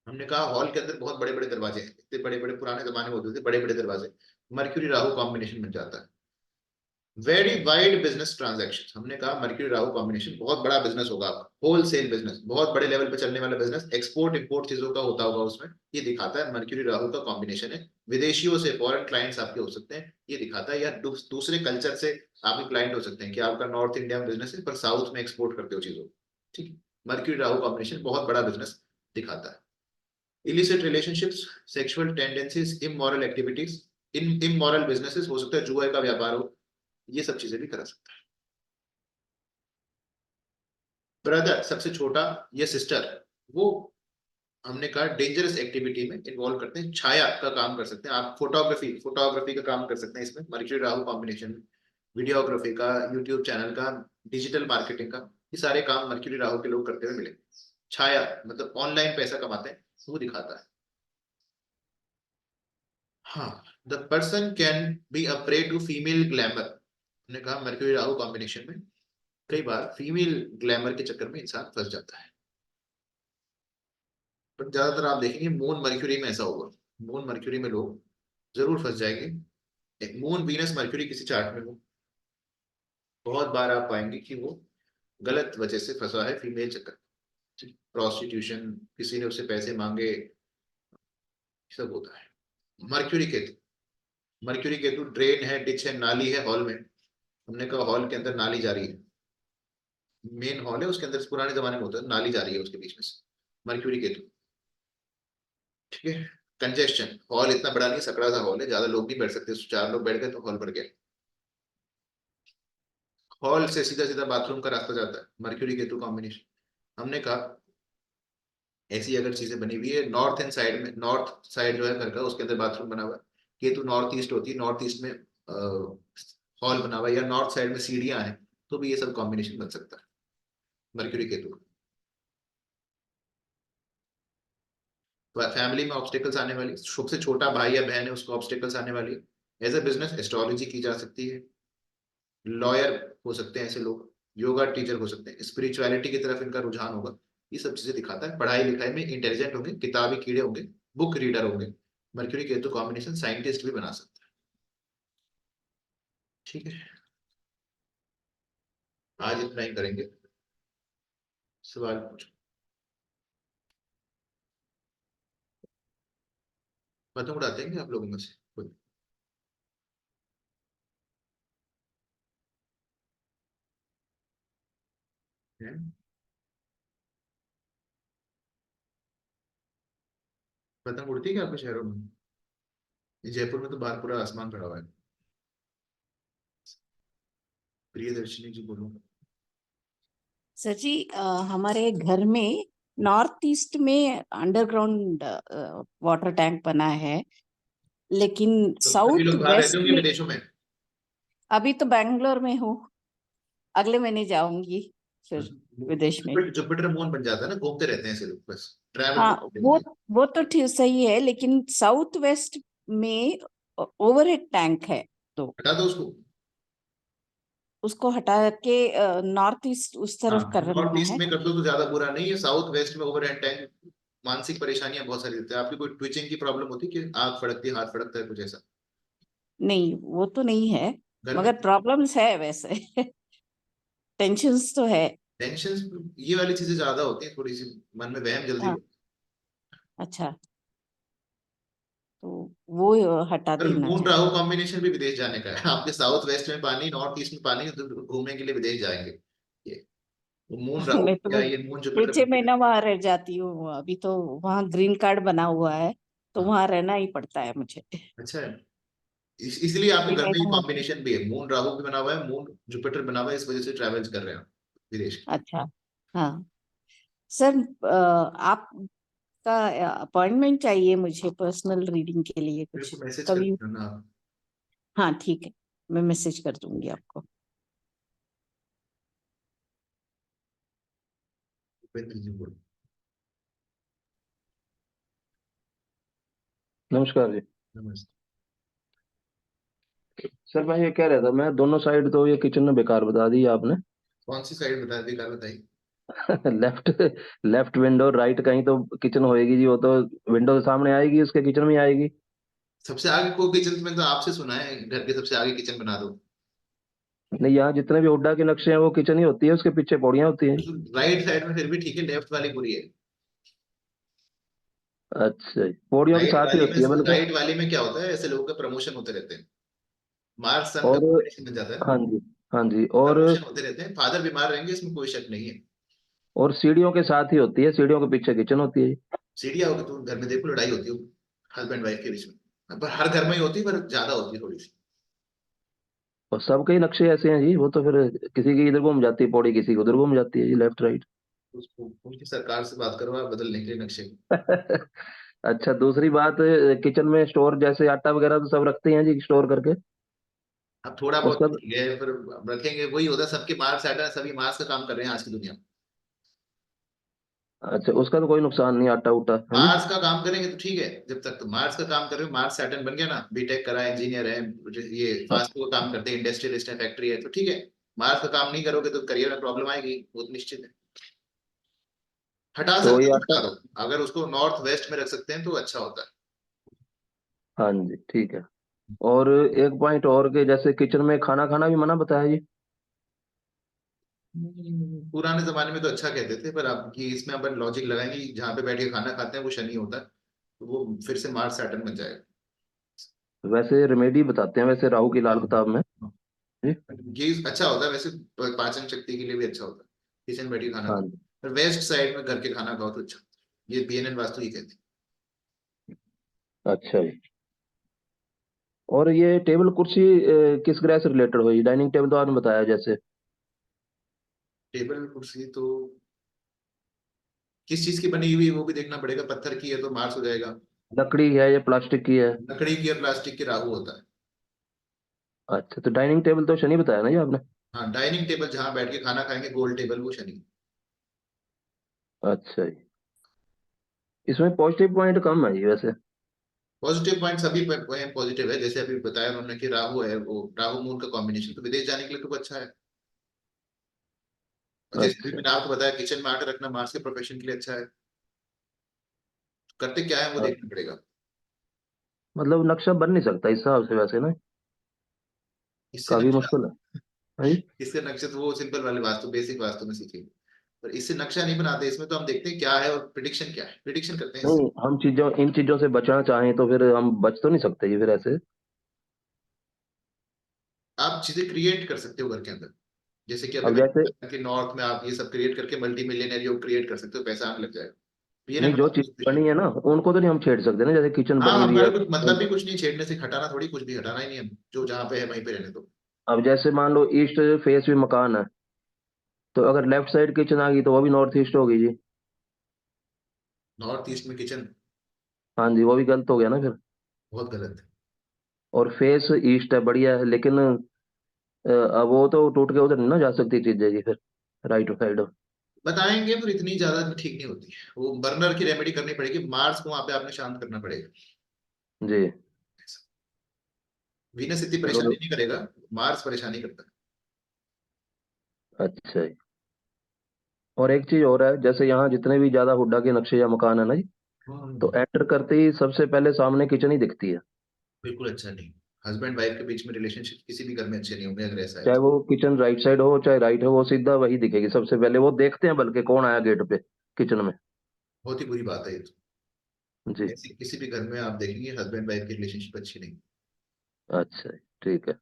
हमने कहा हॉल के अंदर बहुत बड़े बड़े दरवाजे हैं, इतने बड़े बड़े पुराने जमाने में होते थे बड़े बड़े दरवाजे, मर्क्यूरी राहु कॉम्बिनेशन बन जाता है। वेरी वाइड बिजनेस ट्रांजैक्शन, हमने कहा मर्क्यूरी राहु कॉम्बिनेशन, बहुत बड़ा बिजनेस होगा आपका, होलसेल बिजनेस, बहुत बड़े लेवल पे चलने वाला बिजनेस, एक्सपोर्ट इंपोर्ट चीजों का होता होगा उसमें, ये दिखाता है मर्क्यूरी राहु का कॉम्बिनेशन है। विदेशियों से फॉरेन क्लाइंट्स आपके हो सकते हैं, ये दिखाता है, या दूसरे कल्चर से आपके क्लाइंट हो सकते हैं, कि आपका नॉर्थ इंडिया में बिजनेस है पर साउथ में एक्सपोर्ट करते हो चीजों, ठीक है। मर्क्यूरी राहु कॉम्बिनेशन बहुत बड़ा बिजनेस दिखाता है। Illicit relationships, sexual tendencies, immoral activities, in immoral businesses, हो सकता है जुए का व्यापार हो, ये सब चीजें भी करा सकता है। ब्रदर सबसे छोटा या सिस्टर, वो हमने कहा डेंजरस एक्टिविटी में इन्वॉल्व करते हैं, छाया का काम कर सकते हैं आप, फोटोग्राफी फोटोग्राफी का काम कर सकते हैं इसमें, मर्क्यूरी राहु कॉम्बिनेशन में, वीडियोग्राफी का, यूट्यूब चैनल का, डिजिटल मार्केटिंग का, ये सारे काम मर्क्यूरी राहु के लोग करते हुए मिले। छाया मतलब ऑनलाइन पैसा कमाते हैं, वो दिखाता है। हाँ, the person can be a prey to female glamour, हमने कहा मर्क्यूरी राहु कॉम्बिनेशन में कई बार फीमेल ग्लैमर के चक्कर में इंसान फंस जाता है, पर ज्यादातर आप देखेंगे मून मर्क्यूरी में ऐसा होगा, मून मर्क्यूरी में लोग जरूर फंस जाएंगे। मून वीनस मर्क्यूरी किसी चार्ट में हो, बहुत बार आप पाएंगे कि वो गलत वजह से फंसा है, फीमेल चक्कर, प्रोस्टिट्यूशन, किसी ने उससे पैसे मांगे, सब होता है। Mercury Ketu, mercury Ketu drain है, डिच है, नाली है हॉल में, हमने कहा हॉल के अंदर नाली जा रही है, मेन हॉल है उसके अंदर पुराने जमाने में होता है, नाली जा रही है उसके बीच में से, मर्क्यूरी केतु, ठीक है। कंजेस्शन, हॉल इतना बड़ा नहीं, सकड़ा सा हॉल है, ज्यादा लोग नहीं बैठ सकते, चार लोग बैठ गए तो हॉल भर गया, हॉल से सीधा सीधा बाथरूम का रास्ता जाता है, मर्क्यूरी केतु कॉम्बिनेशन। हमने कहा ऐसी अगर चीजें बनी हुई है, नॉर्थ एंड साइड में, नॉर्थ साइड जो है घर का उसके अंदर बाथरूम बना हुआ है, केतु नॉर्थ ईस्ट होती है, नॉर्थ ईस्ट में हॉल बना हुआ है, या नॉर्थ साइड में सीढ़ियां हैं, तो भी ये सब कॉम्बिनेशन बन सकता है मर्क्यूरी केतु का। फैमिली में ऑब्स्टेकल्स आने वाली, सबसे छोटा भाई या बहन है उसको ऑब्स्टेकल्स आने वाली है। एज ए बिजनेस एस्ट्रोलॉजी की जा सकती है, लॉयर हो सकते हैं ऐसे लोग, योगा टीचर हो सकते हैं, स्पिरिचुअलिटी की तरफ इनका रुझान होगा, ये सब चीजें दिखाता है। पढ़ाई लिखाई में इंटेलिजेंट होंगे, किताबी कीड़े होंगे, बुक रीडर होंगे, मर्क्यूरी केतु कॉम्बिनेशन साइंटिस्ट भी बना सकता है। ठीक है, आज इतना ही करेंगे, सवाल पूछो। पतंग उड़ाते हैं क्या आप लोगों में से कोई? हैं? पतंग उड़ती है क्या आपके शहरों में? ये जयपुर में तो बाहर पूरा आसमान खड़ा हुआ है। प्रियदर्शनी जी बोलो। सर जी, हमारे घर में नॉर्थ ईस्ट में अंडरग्राउंड वाटर टैंक बना है, लेकिन तो सभी साउथ लोग बाहर रहते वेस्ट होंगे में विदेशों में। अभी तो बैंगलोर में हूँ, अगले महीने जाऊंगी फिर विदेश में। जुपिटर मून बन जाता है ना, घूमते रहते हैं ऐसे लोग, बस ट्रैवल हाँ, करते वो हैं। वो तो ठीक सही है, लेकिन साउथ वेस्ट में ओवरहेड टैंक है, तो हटा दो उसको हटा के नॉर्थ ईस्ट उस तरफ हाँ, करना नॉर्थ ईस्ट है। में कर दो तो ज्यादा बुरा नहीं है। साउथ वेस्ट में ओवरहेड टैंक मानसिक परेशानियां बहुत सारी देते हैं। आपकी कोई ट्विचिंग की प्रॉब्लम होती है कि आंख फड़कती है, हाथ फड़कता है, कुछ ऐसा? नहीं, वो तो नहीं है, घर में मगर प्रॉब्लम्स है वैसे। टेंशन्स तो है। टेंशन, ये वाली चीजें ज्यादा होती है, थोड़ी सी मन में वहम जल्दी हाँ, होता अच्छा, तो वो हटा है। पर देना मून चाहिए। राहु कॉम्बिनेशन भी विदेश जाने का है। आपके साउथ वेस्ट में पानी, नॉर्थ ईस्ट में पानी, तो घूमने के लिए विदेश जाएंगे ये। वो मून राहु मैं या तो ये मून जुपिटर। 6 महीना वहां रह जाती हूँ, अभी तो वहाँ ग्रीन कार्ड बना हुआ है, तो हाँ, वहां रहना ही पड़ता है मुझे। अच्छा है। इसलिए आपके घर में ये 6 महीना वहाँ पे। कॉम्बिनेशन भी है, मून राहु भी बना हुआ है, मून जुपिटर बना हुआ है, इस वजह से ट्रैवल्स कर रहे हैं आप विदेश। अच्छा, हाँ सर, आपका अपॉइंटमेंट चाहिए मुझे पर्सनल रीडिंग के लिए मेरे कुछ को मैसेज कर कभी? देना आप। हाँ ठीक है, मैं मैसेज कर दूंगी आपको। उपेंद्र जी बोलो। नमस्कार जी। नमस्ते। सर मैं ये कह रहा था, मैं दोनों साइड तो ये किचन में बेकार बता दी आपने। कौन सी साइड बता दी, क्या बताइए? लेफ्ट लेफ्ट विंडो, राइट कहीं तो किचन होएगी जी, वो तो विंडो के सामने आएगी, उसके किचन में ही आएगी। सबसे आगे को किचन में तो आपसे सुना है, घर के सबसे आगे किचन बना दो। नहीं, यहाँ जितने भी हुड्डा के नक्शे हैं वो किचन ही होती है, उसके पीछे पौड़ियाँ होती हैं। राइट साइड में फिर भी ठीक है, लेफ्ट वाली बुरी है। अच्छा जी, पौड़ियों के साथ ही होती है बल्कि। राइट वाली में क्या होता है, ऐसे लोगों के प्रमोशन होते रहते हैं। मार्स सन का और कॉम्बिनेशन बन जाता है, हाँ जी, हाँ जी। प्रमोशन होते रहते हैं। फादर बीमार रहेंगे, इसमें कोई शक नहीं है। और सीढ़ियों के साथ ही होती है, सीढ़ियों के पीछे किचन होती है जी। सीढ़ियाँ होगी तो घर में देखो लड़ाई होती होगी हस्बैंड वाइफ के बीच में, पर हर घर में ही होती है, पर ज्यादा होती है थोड़ी सी। और सबके ही नक्शे ऐसे हैं जी, वो तो फिर किसी की इधर घूम जाती है पौड़ी, किसी की उधर घूम जाती है जी, लेफ्ट राइट। उसको उनकी सरकार से बात करो आप, बदलने के लिए नक्शे को। अच्छा, दूसरी बात, किचन में स्टोर जैसे आटा वगैरह तो सब रखते हैं जी स्टोर करके। अब थोड़ा बहुत उसका तो ठीक है, पर रखेंगे वही होता है, सबके मार्क्स हटा है, सभी मार्क्स का काम कर रहे हैं आज की दुनिया में। अच्छा, उसका तो कोई नुकसान नहीं, आटा उटा है जी। मार्स का काम करेंगे तो ठीक है, जब तक तो मार्स का काम कर रहे हो, मार्स सैटर्न बन गया ना, बीटेक करा, इंजीनियर है, ये फास्ट फूड का काम करते हैं, इंडस्ट्रियलिस्ट है, फैक्ट्री है, तो ठीक है। मार्स का काम नहीं करोगे तो करियर में प्रॉब्लम आएगी, वो तो निश्चित है। हटा तो सकते ये हो तो हटा दो, अगर उसको नॉर्थ वेस्ट में रख सकते हैं तो अच्छा होता है। हाँ जी, ठीक है। और एक पॉइंट और के, जैसे किचन में खाना खाना भी मना बताया जी। पुराने जमाने में तो अच्छा कहते थे, पर अब ये इसमें अपन लॉजिक लगाएंगे कि जहाँ पे बैठ के खाना खाते हैं वो शनि होता है, तो वो फिर से मार्स सैटर्न बन जाएगा। वैसे रेमेडी बताते हैं वैसे राहु की लाल किताब में जी। ये अच्छा होता है वैसे, पाचन शक्ति के लिए भी अच्छा होता है किचन में बैठ के खाना हाँ खाओ। जी, पर वेस्ट साइड में घर के खाना खाओ तो अच्छा, ये बीएनएन वास्तु ही कहती अच्छा जी। और ये टेबल कुर्सी किस ग्रह से रिलेटेड हुई? डाइनिंग टेबल तो आपने बताया जैसे। है। टेबल कुर्सी तो किस चीज की बनी हुई है वो भी देखना पड़ेगा, पत्थर की है तो मार्स हो जाएगा, लकड़ी है या प्लास्टिक की है? लकड़ी की और प्लास्टिक की राहु होता है। अच्छा, तो डाइनिंग टेबल तो शनि बताया ना जी आपने। हाँ, डाइनिंग टेबल जहाँ बैठ के खाना खाएंगे, गोल टेबल, वो शनि। अच्छा जी, इसमें पॉजिटिव पॉइंट कम है जी वैसे। पॉजिटिव पॉइंट सभी पॉजिटिव है, जैसे अभी बताया उन्होंने कि राहु है, वो राहु मून का कॉम्बिनेशन, तो विदेश जाने के लिए तो वो अच्छा है। और जैसे अभी अच्छा, मैंने आपको बताया किचन में आटा रखना मार्स के प्रोफेशन के लिए अच्छा है। करते क्या है वो हाँ, देखना पड़ेगा। मतलब नक्शा बन नहीं सकता इस हिसाब से वैसे ना, इससे काफी नक्शा, मुश्किल है। हाँ जी। इससे नक्शा तो वो सिंपल वाले वास्तु, बेसिक वास्तु में सीखेंगे, पर इससे नक्शा नहीं बनाते। इसमें तो हम देखते हैं क्या है और प्रिडिक्शन क्या है, प्रिडिक्शन करते हैं इससे। नहीं, हम चीजों इन चीजों से बचना चाहें तो फिर हम बच तो नहीं सकते जी फिर ऐसे। आप चीजें क्रिएट कर सकते हो घर के अंदर, जैसे कि अभी अब जैसे, मैंने कि नॉर्थ में आप ये सब क्रिएट करके मल्टी मिलियनर योग क्रिएट कर सकते हो, पैसा आने लग जाएगा। नहीं, पीएनएन जो चीज वास्तु बनी है ना उनको तो नहीं हम छेड़ सकते ना, जैसे किचन हाँ, बनी हुई हमारा है। कुछ मतलब भी कुछ नहीं छेड़ने से, हटाना थोड़ी, कुछ भी हटाना ही नहीं है, जो जहाँ पे है वहीं पे रहने दो। अब जैसे मान लो ईस्ट फेस भी मकान है, तो अगर लेफ्ट साइड किचन आ गई तो वो भी नॉर्थ ईस्ट होगी जी। नॉर्थ ईस्ट में किचन हाँ जी, वो भी गलत हो गया ना फिर। बहुत गलत है। और फेस ईस्ट है, बढ़िया है, लेकिन अब वो तो टूट के उधर नहीं ना जा सकती चीजें जी फिर, राइट साइड। बताएंगे, पर इतनी ज्यादा ठीक नहीं होती है, वो बर्नर की रेमेडी करनी पड़ेगी, मार्स को वहां पे आपने शांत करना पड़ेगा। जी। वीनस इतनी परेशानी नहीं करेगा, मार्स परेशानी करता है। अच्छा जी। और एक चीज और है, जैसे यहाँ जितने भी ज्यादा हुड्डा के नक्शे या मकान है ना जी, तो एंटर करते ही सबसे पहले सामने किचन ही दिखती है। बिल्कुल अच्छा नहीं। हस्बैंड वाइफ के बीच में रिलेशनशिप किसी भी घर में अच्छे नहीं होंगे अगर ऐसा है चाहे तो। वो किचन राइट साइड हो चाहे राइट हो, वो सीधा वही दिखेगी सबसे पहले। वो देखते हैं बल्कि कौन आया गेट पे किचन में। बहुत ही बुरी बात है ये तो। जी। ऐसी किसी भी घर में आप देखेंगे हस्बैंड वाइफ की रिलेशनशिप अच्छी नहीं। अच्छा जी, ठीक है।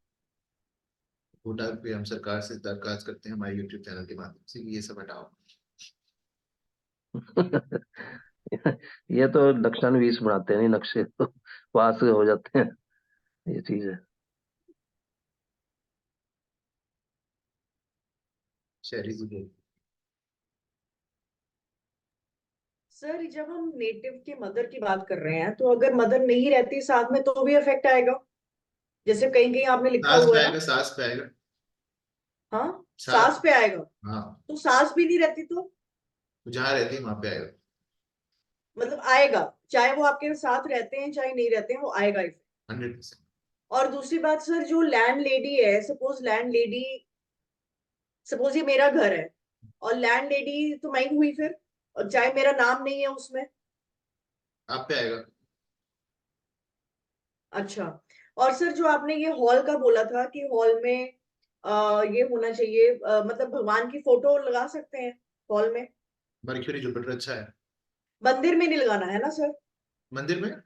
हुड्डा पे हम सरकार से दरखास्त करते हैं हमारे यूट्यूब चैनल के माध्यम से कि ये सब हटाओ। ये तो लक्षण 20 बनाते हैं, नहीं नक्शे तो पास हो जाते हैं, ये चीज है। शहरी जी। सर जब हम नेटिव के मदर की बात कर रहे हैं तो अगर मदर नहीं रहती साथ में तो भी इफेक्ट आएगा, जैसे कहीं कहीं आपने लिखा सास हुआ पे है आएगा, ना। सास पे आएगा। हाँ, सास। सास पे आएगा। हाँ। तो सास भी नहीं रहती तो तो जहाँ रहती है वहां पे आएगा। मतलब आएगा, चाहे वो आपके साथ रहते हैं चाहे नहीं रहते हैं, वो आएगा इफेक्ट। 100%। और दूसरी बात सर, जो लैंड लेडी है, सपोज ये मेरा घर है और लैंड लेडी तो मैं ही हुई फिर, और चाहे मेरा नाम नहीं है उसमें। आप पे आएगा। अच्छा। और सर जो आपने ये हॉल का बोला था कि हॉल में ये होना चाहिए, मतलब भगवान की फोटो लगा सकते हैं हॉल में। मर्क्यूरी जुपिटर अच्छा है। मंदिर में नहीं लगाना है ना सर? मंदिर में।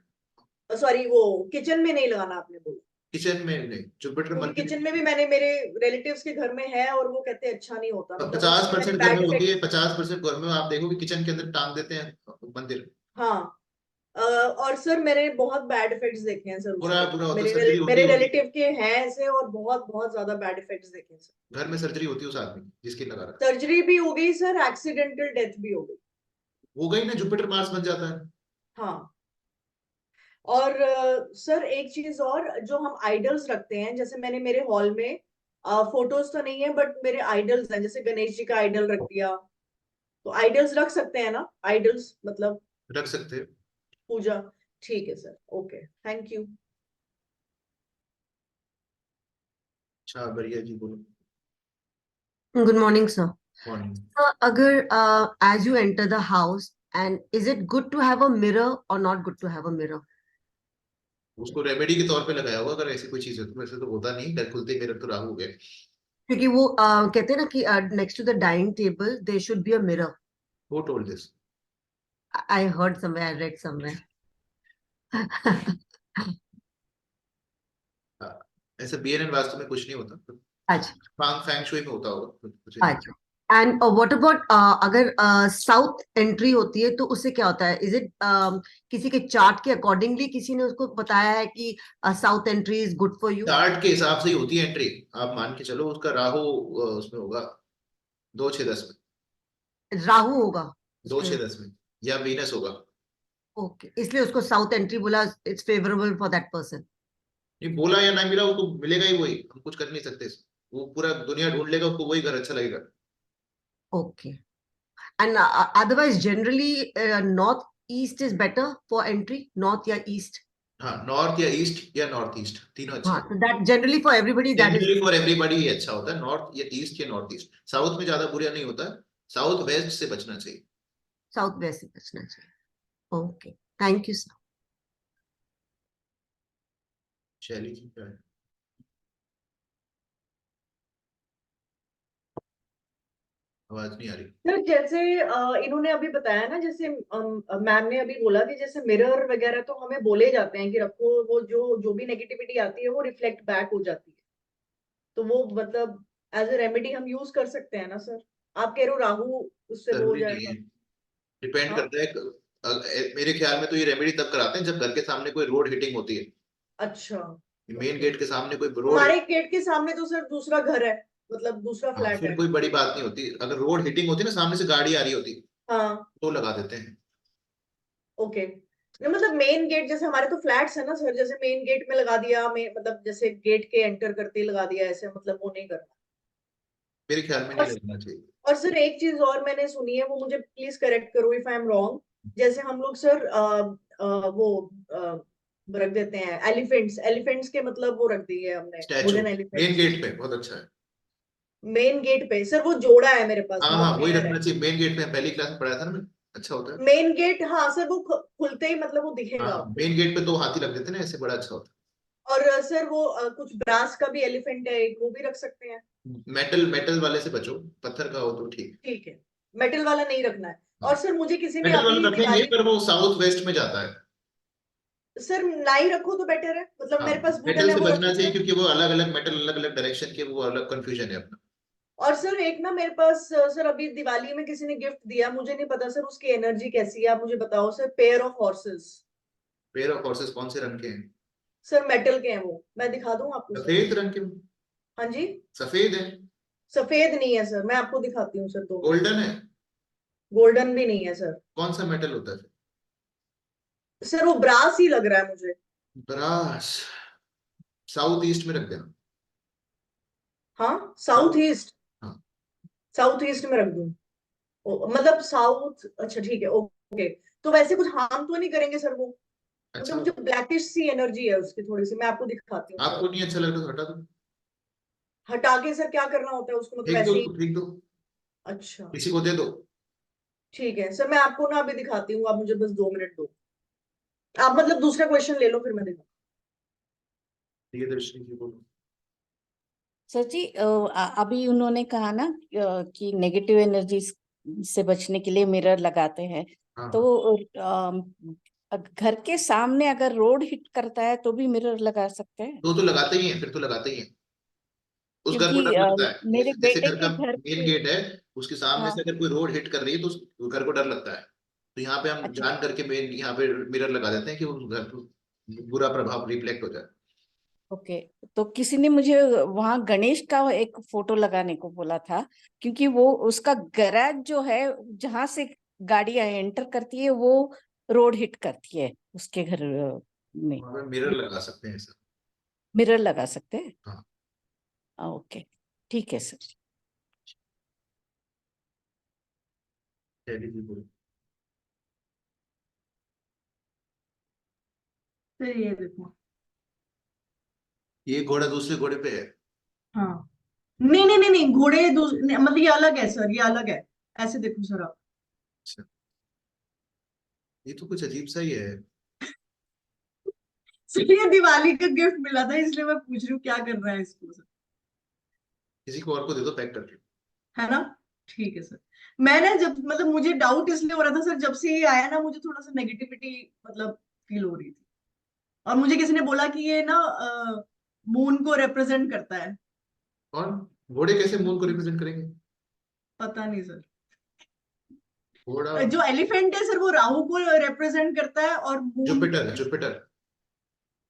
सॉरी, वो किचन में नहीं लगाना आपने बोला। किचन में नहीं, जुपिटर क्योंकि मंदिर। किचन में भी मैंने मेरे रिलेटिव्स के घर में है और वो कहते हैं अच्छा नहीं होता, मतलब पचास उसके मैंने परसेंट घर में बैड होती है, इफेक्ट। 50% घर में आप देखोगे किचन के अंदर टांग देते हैं मंदिर। हाँ। और सर मैंने बहुत बैड इफेक्ट्स देखे हैं सर पूरा उसके। पूरा होता है, मेरे सर्जरी होती मेरे होगी। रिलेटिव के हैं ऐसे और बहुत बहुत ज्यादा बैड इफेक्ट्स देखे हैं सर। घर में सर्जरी होती है उस आदमी की, जिसकी लगा रखा सर्जरी भी हो गई सर, एक्सीडेंटल डेथ भी हो गई। हो गई ना, जुपिटर मार्स बन जाता है। हाँ। और सर एक चीज और, जो हम आइडल्स रखते हैं, जैसे मैंने मेरे हॉल में फोटोज तो नहीं है बट मेरे आइडल्स हैं, जैसे गणेश जी का आइडल रख दिया। तो आइडल्स रख सकते हैं ना, आइडल्स मतलब रख सकते हैं। पूजा। ठीक है सर, ओके, थैंक यू। अच्छा बढ़िया जी, बोलो। Good morning, sir. Morning. Agar, as you enter the house, and is it good to have a mirror or not good to have a mirror? उसको रेमेडी के तौर पे लगाया होगा, अगर ऐसी कोई चीज है तो। वैसे तो होता नहीं, घर खुलते ही मेरा तो राहु हो गया। क्योंकि वो कहते हैं ना कि next to the dining table there should be a mirror. Who told this? I heard somewhere, I read somewhere. हाँ, ऐसे बीएनएन वास्तु में कुछ नहीं होता। अच्छा फैंग शुई में होता होगा कुछ नहीं। अच्छा। And what about अगर साउथ एंट्री होती है तो उससे क्या होता है? इज इट किसी के चार्ट के अकॉर्डिंगली किसी ने उसको बताया है कि south entry is good for you? Chart के हिसाब से ही होती है एंट्री। आप मान के चलो उसका राहु उसमें होगा 2 6 10 में। राहु होगा 2 6 10 में। या वीनस होगा। ओके, इसलिए उसको साउथ एंट्री बोला, it's favourable for that person. नहीं बोला या ना मिला, उसको मिलेगा ही वही, हम कुछ कर नहीं सकते इसमें। वो पूरा दुनिया ढूंढ लेगा, उसको वही घर अच्छा लगेगा। Okay. And otherwise generally north east is better for entry, north या ईस्ट? हाँ, नॉर्थ या ईस्ट या नॉर्थ ईस्ट तीनों अच्छे। हाँ, तो that generally for everybody that is generally for everybody ये अच्छा होता है, नॉर्थ या ईस्ट या नॉर्थ ईस्ट। साउथ में ज्यादा बुरा नहीं होता। साउथ वेस्ट से बचना चाहिए। साउथ वेस्ट से बचना चाहिए। Okay, thank you sir. शैली जी क्या है? आवाज नहीं आ रही। सर जैसे इन्होंने अभी बताया ना, जैसे मैम ने अभी बोला कि जैसे मिरर वगैरह तो हमें बोले जाते हैं कि रखो, वो जो जो भी नेगेटिविटी आती है वो रिफ्लेक्ट बैक हो जाती है। तो वो मतलब एज ए रेमेडी हम यूज कर सकते हैं ना सर? आप कह रहे हो राहु उससे वो हो जरूरी नहीं है, जाएगा? डिपेंड हाँ। करता है। मेरे ख्याल में तो ये रेमेडी तब कराते हैं जब घर के सामने कोई रोड हिटिंग होती है। अच्छा। मेन गेट के सामने कोई रोड। हमारे गेट के सामने तो सर दूसरा घर है, मतलब दूसरा हाँ, फ्लैट फिर है। कोई बड़ी बात नहीं होती। अगर रोड हिटिंग होती है ना, सामने से गाड़ी आ रही होती हाँ। तो लगा देते हैं। ओके। नहीं मतलब मेन गेट, जैसे हमारे तो फ्लैट्स है ना सर, जैसे मेन गेट में लगा दिया, मतलब जैसे गेट के एंटर करते ही लगा दिया, ऐसे मतलब वो नहीं करना। मेरे ख्याल में नहीं और लगना चाहिए। और सर एक चीज और मैंने सुनी है, वो मुझे प्लीज करेक्ट करो इफ आई एम रॉन्ग। जैसे हम लोग सर वो रख देते हैं। एलिफेंट्स, एलिफेंट्स के मतलब वो रख दिए हमने, statue wooden men elephants. Gate पे बहुत अच्छा है। मेन गेट पे सर वो जोड़ा है मेरे पास, हाँ बहुत हाँ, वही रेयर रखना है। चाहिए मेन गेट पे, पहली क्लास में पढ़ाया था ना मैं, अच्छा होता है। मेन गेट, हाँ सर वो खुलते ही मतलब वो दिखेगा हाँ, आपको। मेन गेट पे 2 हाथी रख देते हैं ना, ऐसे बड़ा अच्छा होता और सर वो कुछ ब्रास का भी एलिफेंट है एक, वो भी रख सकते हैं। है। मेटल मेटल वाले से बचो, पत्थर का हो तो ठीक। ठीक है, मेटल वाला नहीं रखना है। हाँ, और सर मुझे किसी ने मेटल अभी वाला रखेंगे दिवाली, पर वो साउथ वेस्ट में जाता है। सर ना ही रखो तो बेटर है, मतलब हाँ, मेरे पास वुडन मेटल है से वो बचना रखूं चाहिए सर। क्योंकि वो अलग अलग मेटल अलग अलग डायरेक्शन के, वो अलग कंफ्यूजन है अपना। और सर एक ना मेरे पास सर अभी दिवाली में किसी ने गिफ्ट दिया, मुझे नहीं पता सर उसकी एनर्जी कैसी है, आप मुझे बताओ sir. Pair of horses. Pair of horses कौन से रंग के हैं? सर मेटल के हैं वो, मैं दिखा दूं आपको सर। सफेद रंग के? हाँ जी। सफेद है? सफेद नहीं है सर, मैं आपको दिखाती हूँ सर, 2 मिनट। गोल्डन है? गोल्डन भी नहीं है सर। कौन सा मेटल होता है? सर वो ब्रास ही लग रहा है मुझे। ब्रास? साउथ ईस्ट में रख देना। हाँ साउथ ईस्ट। हाँ। साउथ ईस्ट में रख दूं? मतलब साउथ, अच्छा ठीक है, ओके। तो वैसे कुछ हार्म तो नहीं करेंगे सर वो? मतलब अच्छा, मुझे ब्लैकिश सी एनर्जी है उसकी थोड़ी सी, मैं आपको दिखाती हूँ सर। आपको नहीं अच्छा लगता तो हटा दो, हटा के सर क्या करना होता है उसको, मतलब फेंक दो ऐसे ही? उसको, फेंक दो, अच्छा किसी को दे दो। ठीक है सर, मैं आपको ना अभी दिखाती हूँ, आप मुझे बस 2 मिनट दो। आप मतलब दूसरा क्वेश्चन ले लो फिर मैं दिखा। प्रियदर्शनी जी बोलो। सर जी अभी उन्होंने कहा ना कि नेगेटिव एनर्जी से बचने के लिए मिरर लगाते हैं। हाँ तो घर के सामने अगर रोड हिट करता है तो भी मिरर लगा सकते हैं? तो लगाते ही हैं, फिर तो लगाते ही हैं। उस घर को क्योंकि डर लगता है, मेरे जैसे जैसे बेटे घर के का घर मेन पे। गेट है, उसके सामने हाँ। से अगर कोई रोड हिट कर रही है तो उस घर को डर लगता है। तो यहाँ पे हम अच्छा। जान करके मेन यहाँ पे मिरर लगा देते हैं कि उस घर को बुरा प्रभाव रिफ्लेक्ट हो जाए। ओके। तो किसी ने मुझे वहां गणेश का एक फोटो लगाने को बोला था, क्योंकि वो उसका गैराज जो है जहां से गाड़ियां एंटर करती है वो रोड हिट करती है उसके घर में। वहाँ पे मिरर लगा सकते हैं सर। मिरर लगा सकते हैं? हाँ। ओके, ठीक है सर। शैली जी बोलो। सर ये देखो। ये घोड़ा दूसरे घोड़े पे है। हाँ, नहीं नहीं नहीं नहीं, घोड़े मतलब ये अलग है सर, ये अलग है। ऐसे देखो सर आप। अच्छा, ये तो कुछ अजीब सा ही है। सर ये दिवाली का गिफ्ट मिला था इसलिए मैं पूछ रही हूँ क्या कर रहा है इसको सर। किसी को और को दे दो पैक करके। है ना? ठीक है सर। मैंने जब मतलब मुझे डाउट इसलिए हो रहा था सर, जब से ये आया ना मुझे थोड़ा सा नेगेटिविटी मतलब फील हो रही थी। और मुझे किसी ने बोला कि ये ना मून को रिप्रेजेंट करता है। और घोड़े कैसे मून को रिप्रेजेंट करेंगे? पता नहीं सर। घोड़ा जो एलिफेंट है सर वो राहु को रिप्रेजेंट करता है, और मून जुपिटर है, जुपिटर।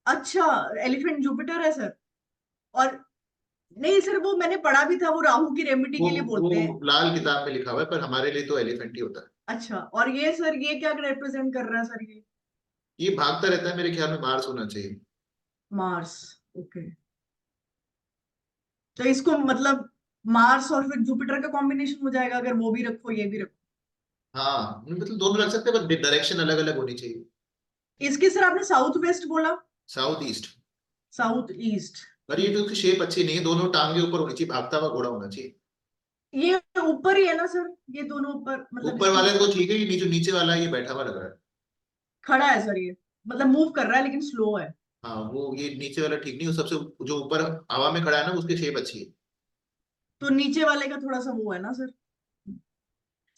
अच्छा, एलिफेंट जुपिटर है सर। और नहीं सर, वो मैंने पढ़ा भी था, वो राहु की रेमेडी के लिए वो बोलते हैं। लाल किताब में लिखा हुआ है, पर हमारे लिए तो एलिफेंट ही होता है। अच्छा, और ये सर ये क्या रिप्रेजेंट कर रहा है सर ये? ये भागता रहता है, मेरे ख्याल में मार्स होना चाहिए। मार्स। ओके। तो इसको मतलब मार्स और फिर जुपिटर का कॉम्बिनेशन हो जाएगा, अगर वो भी रखो ये भी रखो। हाँ, मतलब दोनों लग सकते हैं, पर डायरेक्शन अलग अलग होनी चाहिए। इसके सर आपने साउथ वेस्ट बोला? South east. South east. पर ये जो शेप अच्छी नहीं है, दोनों टांगे ऊपर होनी चाहिए, भागता हुआ घोड़ा होना चाहिए। ये ऊपर ही है ना सर, ये दोनों ऊपर, मतलब ऊपर इसके वाले तो ऊपर ठीक है, ये नीचे नीचे वाला ये बैठा हुआ लग रहा है। खड़ा है सर ये, मतलब मूव कर रहा है लेकिन स्लो है। हाँ, वो ये नीचे वाला ठीक नहीं, वो सबसे जो ऊपर हवा में खड़ा है ना, उसकी शेप अच्छी है। तो नीचे वाले का थोड़ा सा वो है ना सर।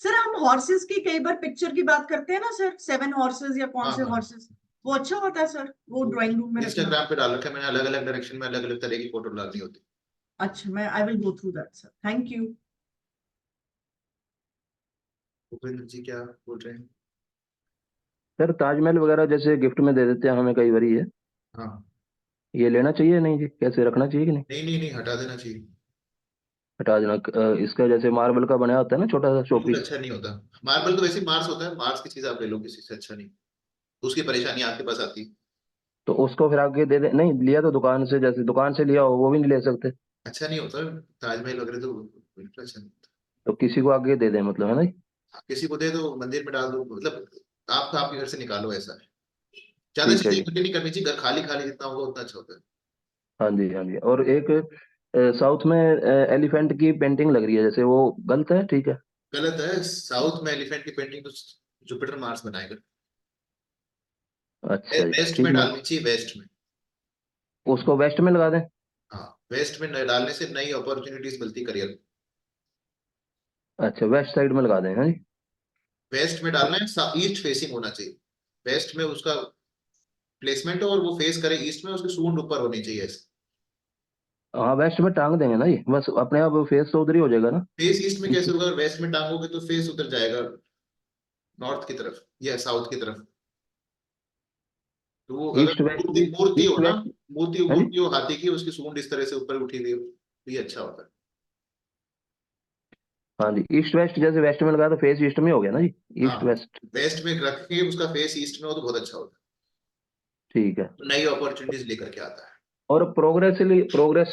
सर हम हॉर्सेस की कई बार पिक्चर की बात करते हैं ना सर, 7 हॉर्सेस या कौन हाँ से हाँ, हॉर्सेस, वो अच्छा होता है सर वो ड्राइंग रूम में रखना? इंस्टाग्राम पे डाल रखा है मैंने, अलग अलग डायरेक्शन में अलग अलग तरह की फोटो डालनी होती अच्छा, मैं I will go through that sir, thank you. है। भूपेंद्र जी क्या बोल रहे हैं? सर ताजमहल वगैरह जैसे गिफ्ट में दे देते हैं हमें कई बार, ये हाँ, ये लेना चाहिए नहीं जी, कैसे रखना चाहिए कि नहीं? नहीं नहीं नहीं, हटा देना चाहिए। हटा देना। इसका जैसे मार्बल का बनाया होता है ना छोटा सा बिल्कुल शोपीस, अच्छा नहीं होता। मार्बल तो वैसे ही मार्स होता है, मार्स की चीज आप ले लो, किसी से अच्छा नहीं। उसकी परेशानी आपके पास आती है। तो उसको फिर आगे दे दे, नहीं लिया तो दुकान से, जैसे दुकान से लिया हो वो भी नहीं ले सकते? अच्छा नहीं होता। ताजमहल वगैरह तो बिल्कुल अच्छा नहीं होता। तो किसी को आगे दे दें मतलब, है ना जी? आप किसी को दे दो, मंदिर में डाल दो, मतलब आप आपके घर से निकालो, ऐसा है। ज्यादा ठीक है चीजें जी। इकट्ठी नहीं करनी चाहिए, घर खाली खाली जितना होगा उतना अच्छा होता है। हाँ जी, हाँ जी। और एक साउथ में एलिफेंट की पेंटिंग लग रही है, जैसे वो गलत है? ठीक है। गलत है, साउथ में एलिफेंट की पेंटिंग तो जुपिटर मार्स बनाएगा। अच्छा जी, वेस्ट ठीक में है। डालनी चाहिए, वेस्ट में। उसको वेस्ट में लगा दें? हाँ, वेस्ट में डालने से नई अपॉर्चुनिटीज मिलती करियर में। अच्छा, वेस्ट साइड में लगा दें, हाँ जी। वेस्ट में डालना है, ईस्ट फेसिंग होना चाहिए। वेस्ट में उसका प्लेसमेंट हो और वो फेस करे ईस्ट में, उसकी सूंड ऊपर होनी चाहिए ऐसे। हाँ, वेस्ट में टांग देंगे ना जी, बस अपने आप फेस तो उधर ही हो जाएगा ना। फेस ईस्ट में कैसे ईस्ट। होगा? वेस्ट में टांगोगे तो फेस उधर जाएगा नॉर्थ की तरफ या साउथ की तरफ। तो वो अगर ईस्ट वेस्ट मूर्ति भी। मूर्ति हो ईस्ट ना, वेस्ट। मूर्ति हाँ जी। मूर्ति हो हाथी की, उसकी सूंड इस तरह से ऊपर उठी हुई हो तो ये अच्छा होता है। हाँ जी, ईस्ट वेस्ट, जैसे वेस्ट में लगाया तो फेस ईस्ट में हो गया ना जी। ईस्ट हाँ, वेस्ट। वेस्ट में रख के उसका फेस ईस्ट में हो तो बहुत अच्छा होता ठीक है। है, तो नई अपॉर्चुनिटीज लेकर के आता है। और प्रोग्रेस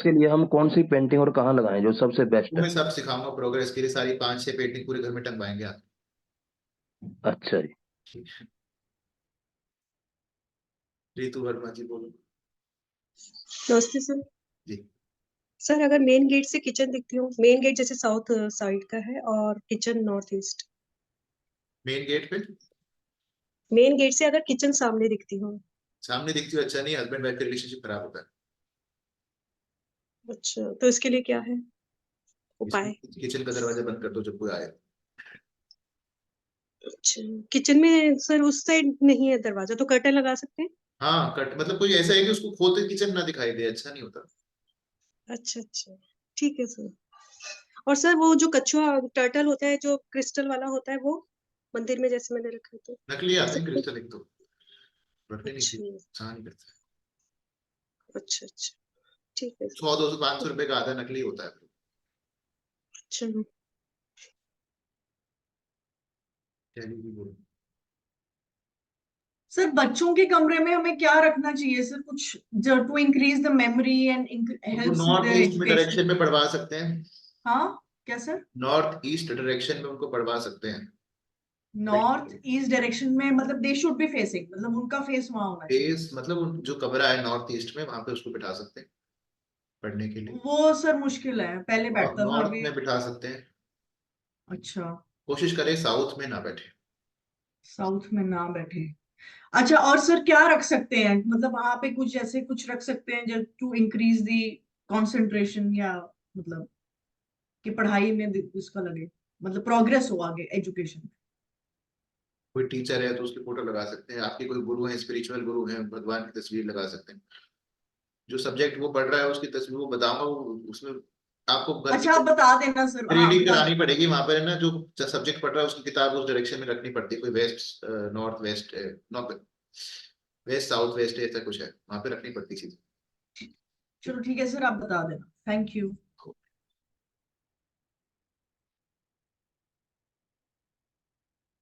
के लिए हम कौन सी पेंटिंग और कहाँ लगाएं जो सबसे बेस्ट वो है? मैं सब सिखाऊंगा प्रोग्रेस के लिए, सारी 5-6 पेंटिंग पूरे घर में टंगवाएंगे आप। अच्छा जी। रितु वर्मा जी बोलो। नमस्ते सर। जी। सर अगर मेन गेट से किचन दिखती हो, मेन गेट जैसे साउथ साइड का है और kitchen north east, main gate पे मेन गेट से अगर किचन सामने दिखती हो। सामने दिखती हो अच्छा नहीं, हस्बैंड वाइफ का रिलेशनशिप खराब होता है। अच्छा, तो इसके लिए क्या है इसमें उपाय? किचन का दरवाजा बंद कर दो जब कोई आए। अच्छा, किचन में सर उस साइड नहीं है दरवाजा, तो कर्टन लगा सकते हैं। हाँ, कट मतलब कोई ऐसा है कि उसको खोलते किचन ना दिखाई दे, अच्छा नहीं होता। अच्छा अच्छा, ठीक है सर। और सर वो जो कछुआ टर्टल होता है जो क्रिस्टल वाला होता है, वो मंदिर में जैसे मैंने रखा है, तो नकली रख आते हैं सकते हैं? क्रिस्टल, एक तो रखने नहीं चाहिए, अच्छा नुकसान ही करता है। अच्छा अच्छा, ठीक है सर। 100, 200, 500 रुपए का आधा नकली होता है। अच्छा चलिए जी, बोलो। सर बच्चों के कमरे में हमें क्या रखना चाहिए सर, कुछ to increase the memory and उनको helps with north the east में एजुकेशन। डायरेक्शन में पढ़वा सकते हैं। हाँ, क्या सर? नॉर्थ ईस्ट डायरेक्शन में उनको पढ़वा सकते हैं। नॉर्थ ईस्ट डायरेक्शन में मतलब दे शुड बी फेसिंग, मतलब उनका फेस वहां होना चाहिए। फेस मतलब जो कमरा है नॉर्थ ईस्ट में, वहां पे उसको बिठा सकते हैं पढ़ने के लिए। वो सर मुश्किल है, पहले बैठता था नॉर्थ अभी। में बिठा सकते हैं। अच्छा, कोशिश करें साउथ में ना बैठे। साउथ में ना बैठे। अच्छा, और सर क्या रख सकते हैं, मतलब वहां पे कुछ ऐसे कुछ रख सकते हैं जो टू इंक्रीज दी कंसंट्रेशन, या मतलब कि पढ़ाई में उसका लगे, मतलब प्रोग्रेस हो आगे एजुकेशन। कोई टीचर है तो उसकी फोटो लगा सकते हैं, आपके कोई गुरु हैं, स्पिरिचुअल गुरु हैं, भगवान की तस्वीर लगा सकते हैं। जो सब्जेक्ट वो पढ़ रहा है उसकी तस्वीर वो बताऊंगा, वो उसमें आपको घर अच्छा, आप की बता देना सर, हाँ रीडिंग बता करानी देना। पड़ेगी वहां पर, है ना, जो सब्जेक्ट पढ़ रहा है उसकी किताब उस डायरेक्शन में रखनी पड़ती है। कोई west north west, north west south west ऐसा कुछ है, वहां पे रखनी पड़ती चीज। चलो ठीक है सर, आप बता देना, thank you.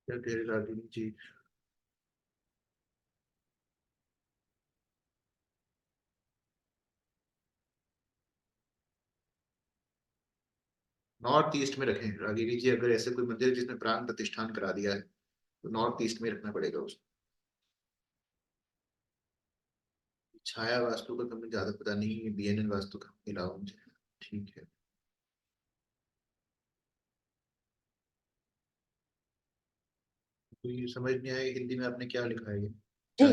Ragini ji. North east में रखें रागिनी जी, अगर ऐसे कोई मंदिर जिसने प्राण प्रतिष्ठान करा दिया है तो नॉर्थ ईस्ट में रखना पड़ेगा उसको। छाया वास्तु का तो मुझे ज्यादा पता नहीं है, बीएनएन वास्तु का मिलाओ मुझे। ठीक है। तो ये समझ नहीं आया हिंदी में आपने क्या लिखा है ये जी, क्या?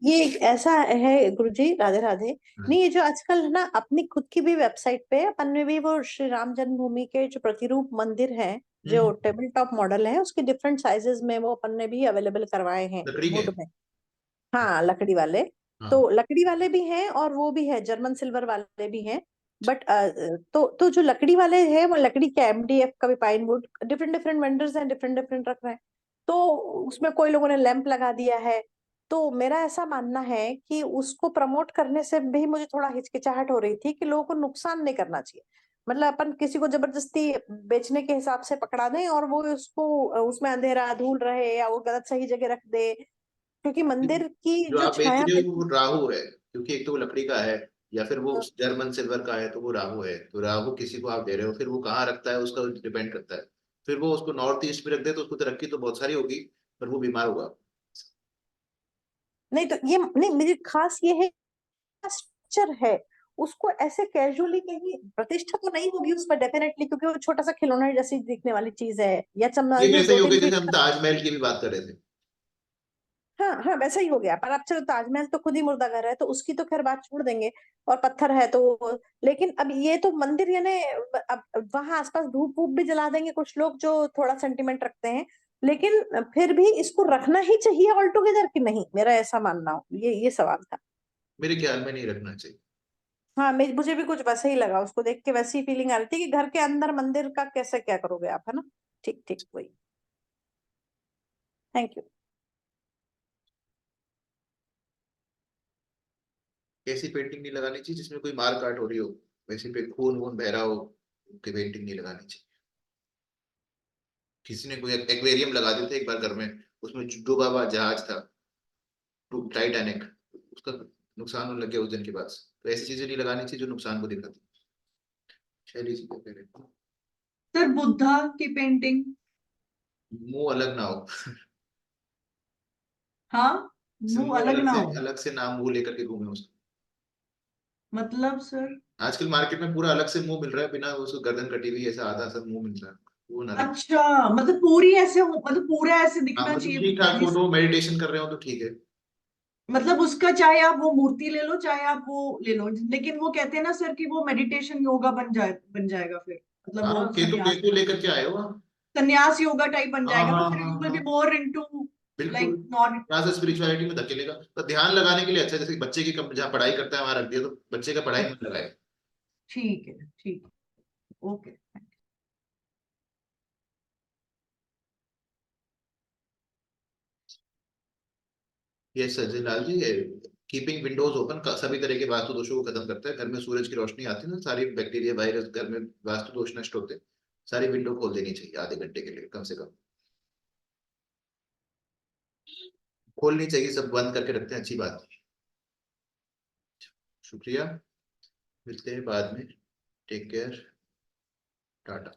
ये एक ऐसा है गुरुजी, राधे राधे। हाँ। नहीं, ये जो आजकल है ना, अपनी खुद की भी वेबसाइट पे अपन में भी वो श्री राम जन्मभूमि के जो प्रतिरूप मंदिर है, जो टेबल टॉप मॉडल है, उसके डिफरेंट साइजेस में वो अपन ने भी अवेलेबल करवाए हैं लकड़ी के। वुड में। हाँ, लकड़ी वाले। हाँ। तो लकड़ी वाले भी हैं और वो भी है, जर्मन सिल्वर वाले भी हैं। बट तो जो लकड़ी वाले हैं वो लकड़ी के एमडीएफ का भी, pine would, different different vendors हैं, डिफरेंट डिफरेंट रख रहे हैं। तो उसमें कोई लोगों ने लैंप लगा दिया है। तो मेरा ऐसा मानना है कि उसको प्रमोट करने से भी मुझे थोड़ा हिचकिचाहट हो रही थी कि लोगों को नुकसान नहीं करना चाहिए। मतलब अपन किसी को जबरदस्ती बेचने के हिसाब से पकड़ा दें और वो उसको उसमें अंधेरा धूल रहे या वो गलत सही जगह रख दे, क्योंकि मंदिर की जो जो आप बेच छाया रहे हो बनी। वो राहु है, क्योंकि एक तो वो लकड़ी का है या फिर वो जर्मन सिल्वर का है, तो वो राहु है। तो राहु किसी को आप दे रहे हो, फिर वो कहाँ रखता है उसका डिपेंड करता है। फिर वो उसको नॉर्थ ईस्ट में रख दे तो उसको तरक्की तो बहुत सारी होगी, पर वो बीमार होगा। नहीं तो ये नहीं, मेरी खास ये है स्ट्रक्चर है, उसको ऐसे कैजुअली कहीं प्रतिष्ठा तो नहीं होगी उस पर डेफिनेटली, क्योंकि वो छोटा सा खिलौना जैसी दिखने वाली चीज है, या चमड़ा ये ये वैसे ही हो 2-3 गया फीट जैसे हम ताजमहल की भी बात कर रहे थे। हाँ हाँ वैसा ही हो गया। पर अब चलो ताजमहल तो खुद ही मुर्दा घर है, तो उसकी तो खैर बात छोड़ देंगे, और पत्थर है तो, लेकिन अब ये तो मंदिर यानी अब वहां आसपास धूप वूप भी जला देंगे कुछ लोग जो थोड़ा सेंटिमेंट रखते हैं, लेकिन फिर भी इसको रखना ही चाहिए ऑल टुगेदर कि नहीं, मेरा ऐसा मानना हो, ये सवाल था। मेरे ख्याल में नहीं रखना चाहिए। हाँ मुझे भी कुछ वैसा ही लगा, उसको देख के वैसी फीलिंग आ रही थी कि घर के अंदर मंदिर का कैसे क्या करोगे आप, है ना। ठीक ठीक, वही। Thank you. ऐसी पेंटिंग नहीं लगानी चाहिए जिसमें कोई मार काट हो रही हो, वैसे पे खून वून बह रहा हो, कि पेंटिंग नहीं लगानी चाहिए। किसी ने कोई एक्वेरियम लगा दिया था एक बार घर में, उसमें डूबा हुआ जहाज था, टाइटैनिक, उसका नुकसान होने लग गया उस दिन के बाद से। तो ऐसी चीजें नहीं लगानी चाहिए जो नुकसान को दिखाती। शैली जी को कह रहे हैं, सर बुद्धा की पेंटिंग, मुंह अलग ना हो। हाँ जैसे मुंह मुंह अलग ना हो, अलग से नाम मुंह लेकर के घूमे उसका। मतलब सर। आजकल मार्केट में पूरा अलग से मुंह मिल रहा है, बिना उसको गर्दन कटी हुई ऐसा आधा सा मुंह मिल रहा है, वो ना रहे। अच्छा, मतलब पूरी ऐसे मतलब पूरा ऐसे हाँ दिखना मतलब चाहिए ठीक बुद्धा ठाक जी। फोटो मेडिटेशन कर रहे हो तो ठीक है। मतलब उसका चाहे आप वो मूर्ति ले लो चाहे आप वो ले लो, लेकिन वो कहते हैं ना सर कि वो मेडिटेशन योगा बन जाएगा फिर, मतलब हाँ वो केतु संन्यास केतु लेकर के आए हो आप। संन्यास योगा टाइप बन हाँ जाएगा ना हाँ फिर, हाँ यू विल बी हाँ मोर इनटू बिल्कुल। Like not. थोड़ा सा स्पिरिचुअलिटी में धकेलेगा तो ध्यान लगाने के लिए अच्छा है, जैसे बच्चे की जहाँ पढ़ाई करता है वहां रख दिया तो बच्चे का पढ़ाई में लगाए। ठीक है, ठीक है, ओके। ये Sachin Lal ji, keeping Windows open सभी तरह के वास्तु दोषों को खत्म करता है। घर में सूरज की रोशनी आती है ना, सारी बैक्टीरिया वायरस घर में वास्तु दोष नष्ट होते हैं। सारी विंडो खोल देनी चाहिए आधे घंटे के लिए कम से कम, खोलनी चाहिए, सब बंद करके रखते हैं अच्छी बात है। शुक्रिया, मिलते हैं बाद में, टेक केयर, टाटा।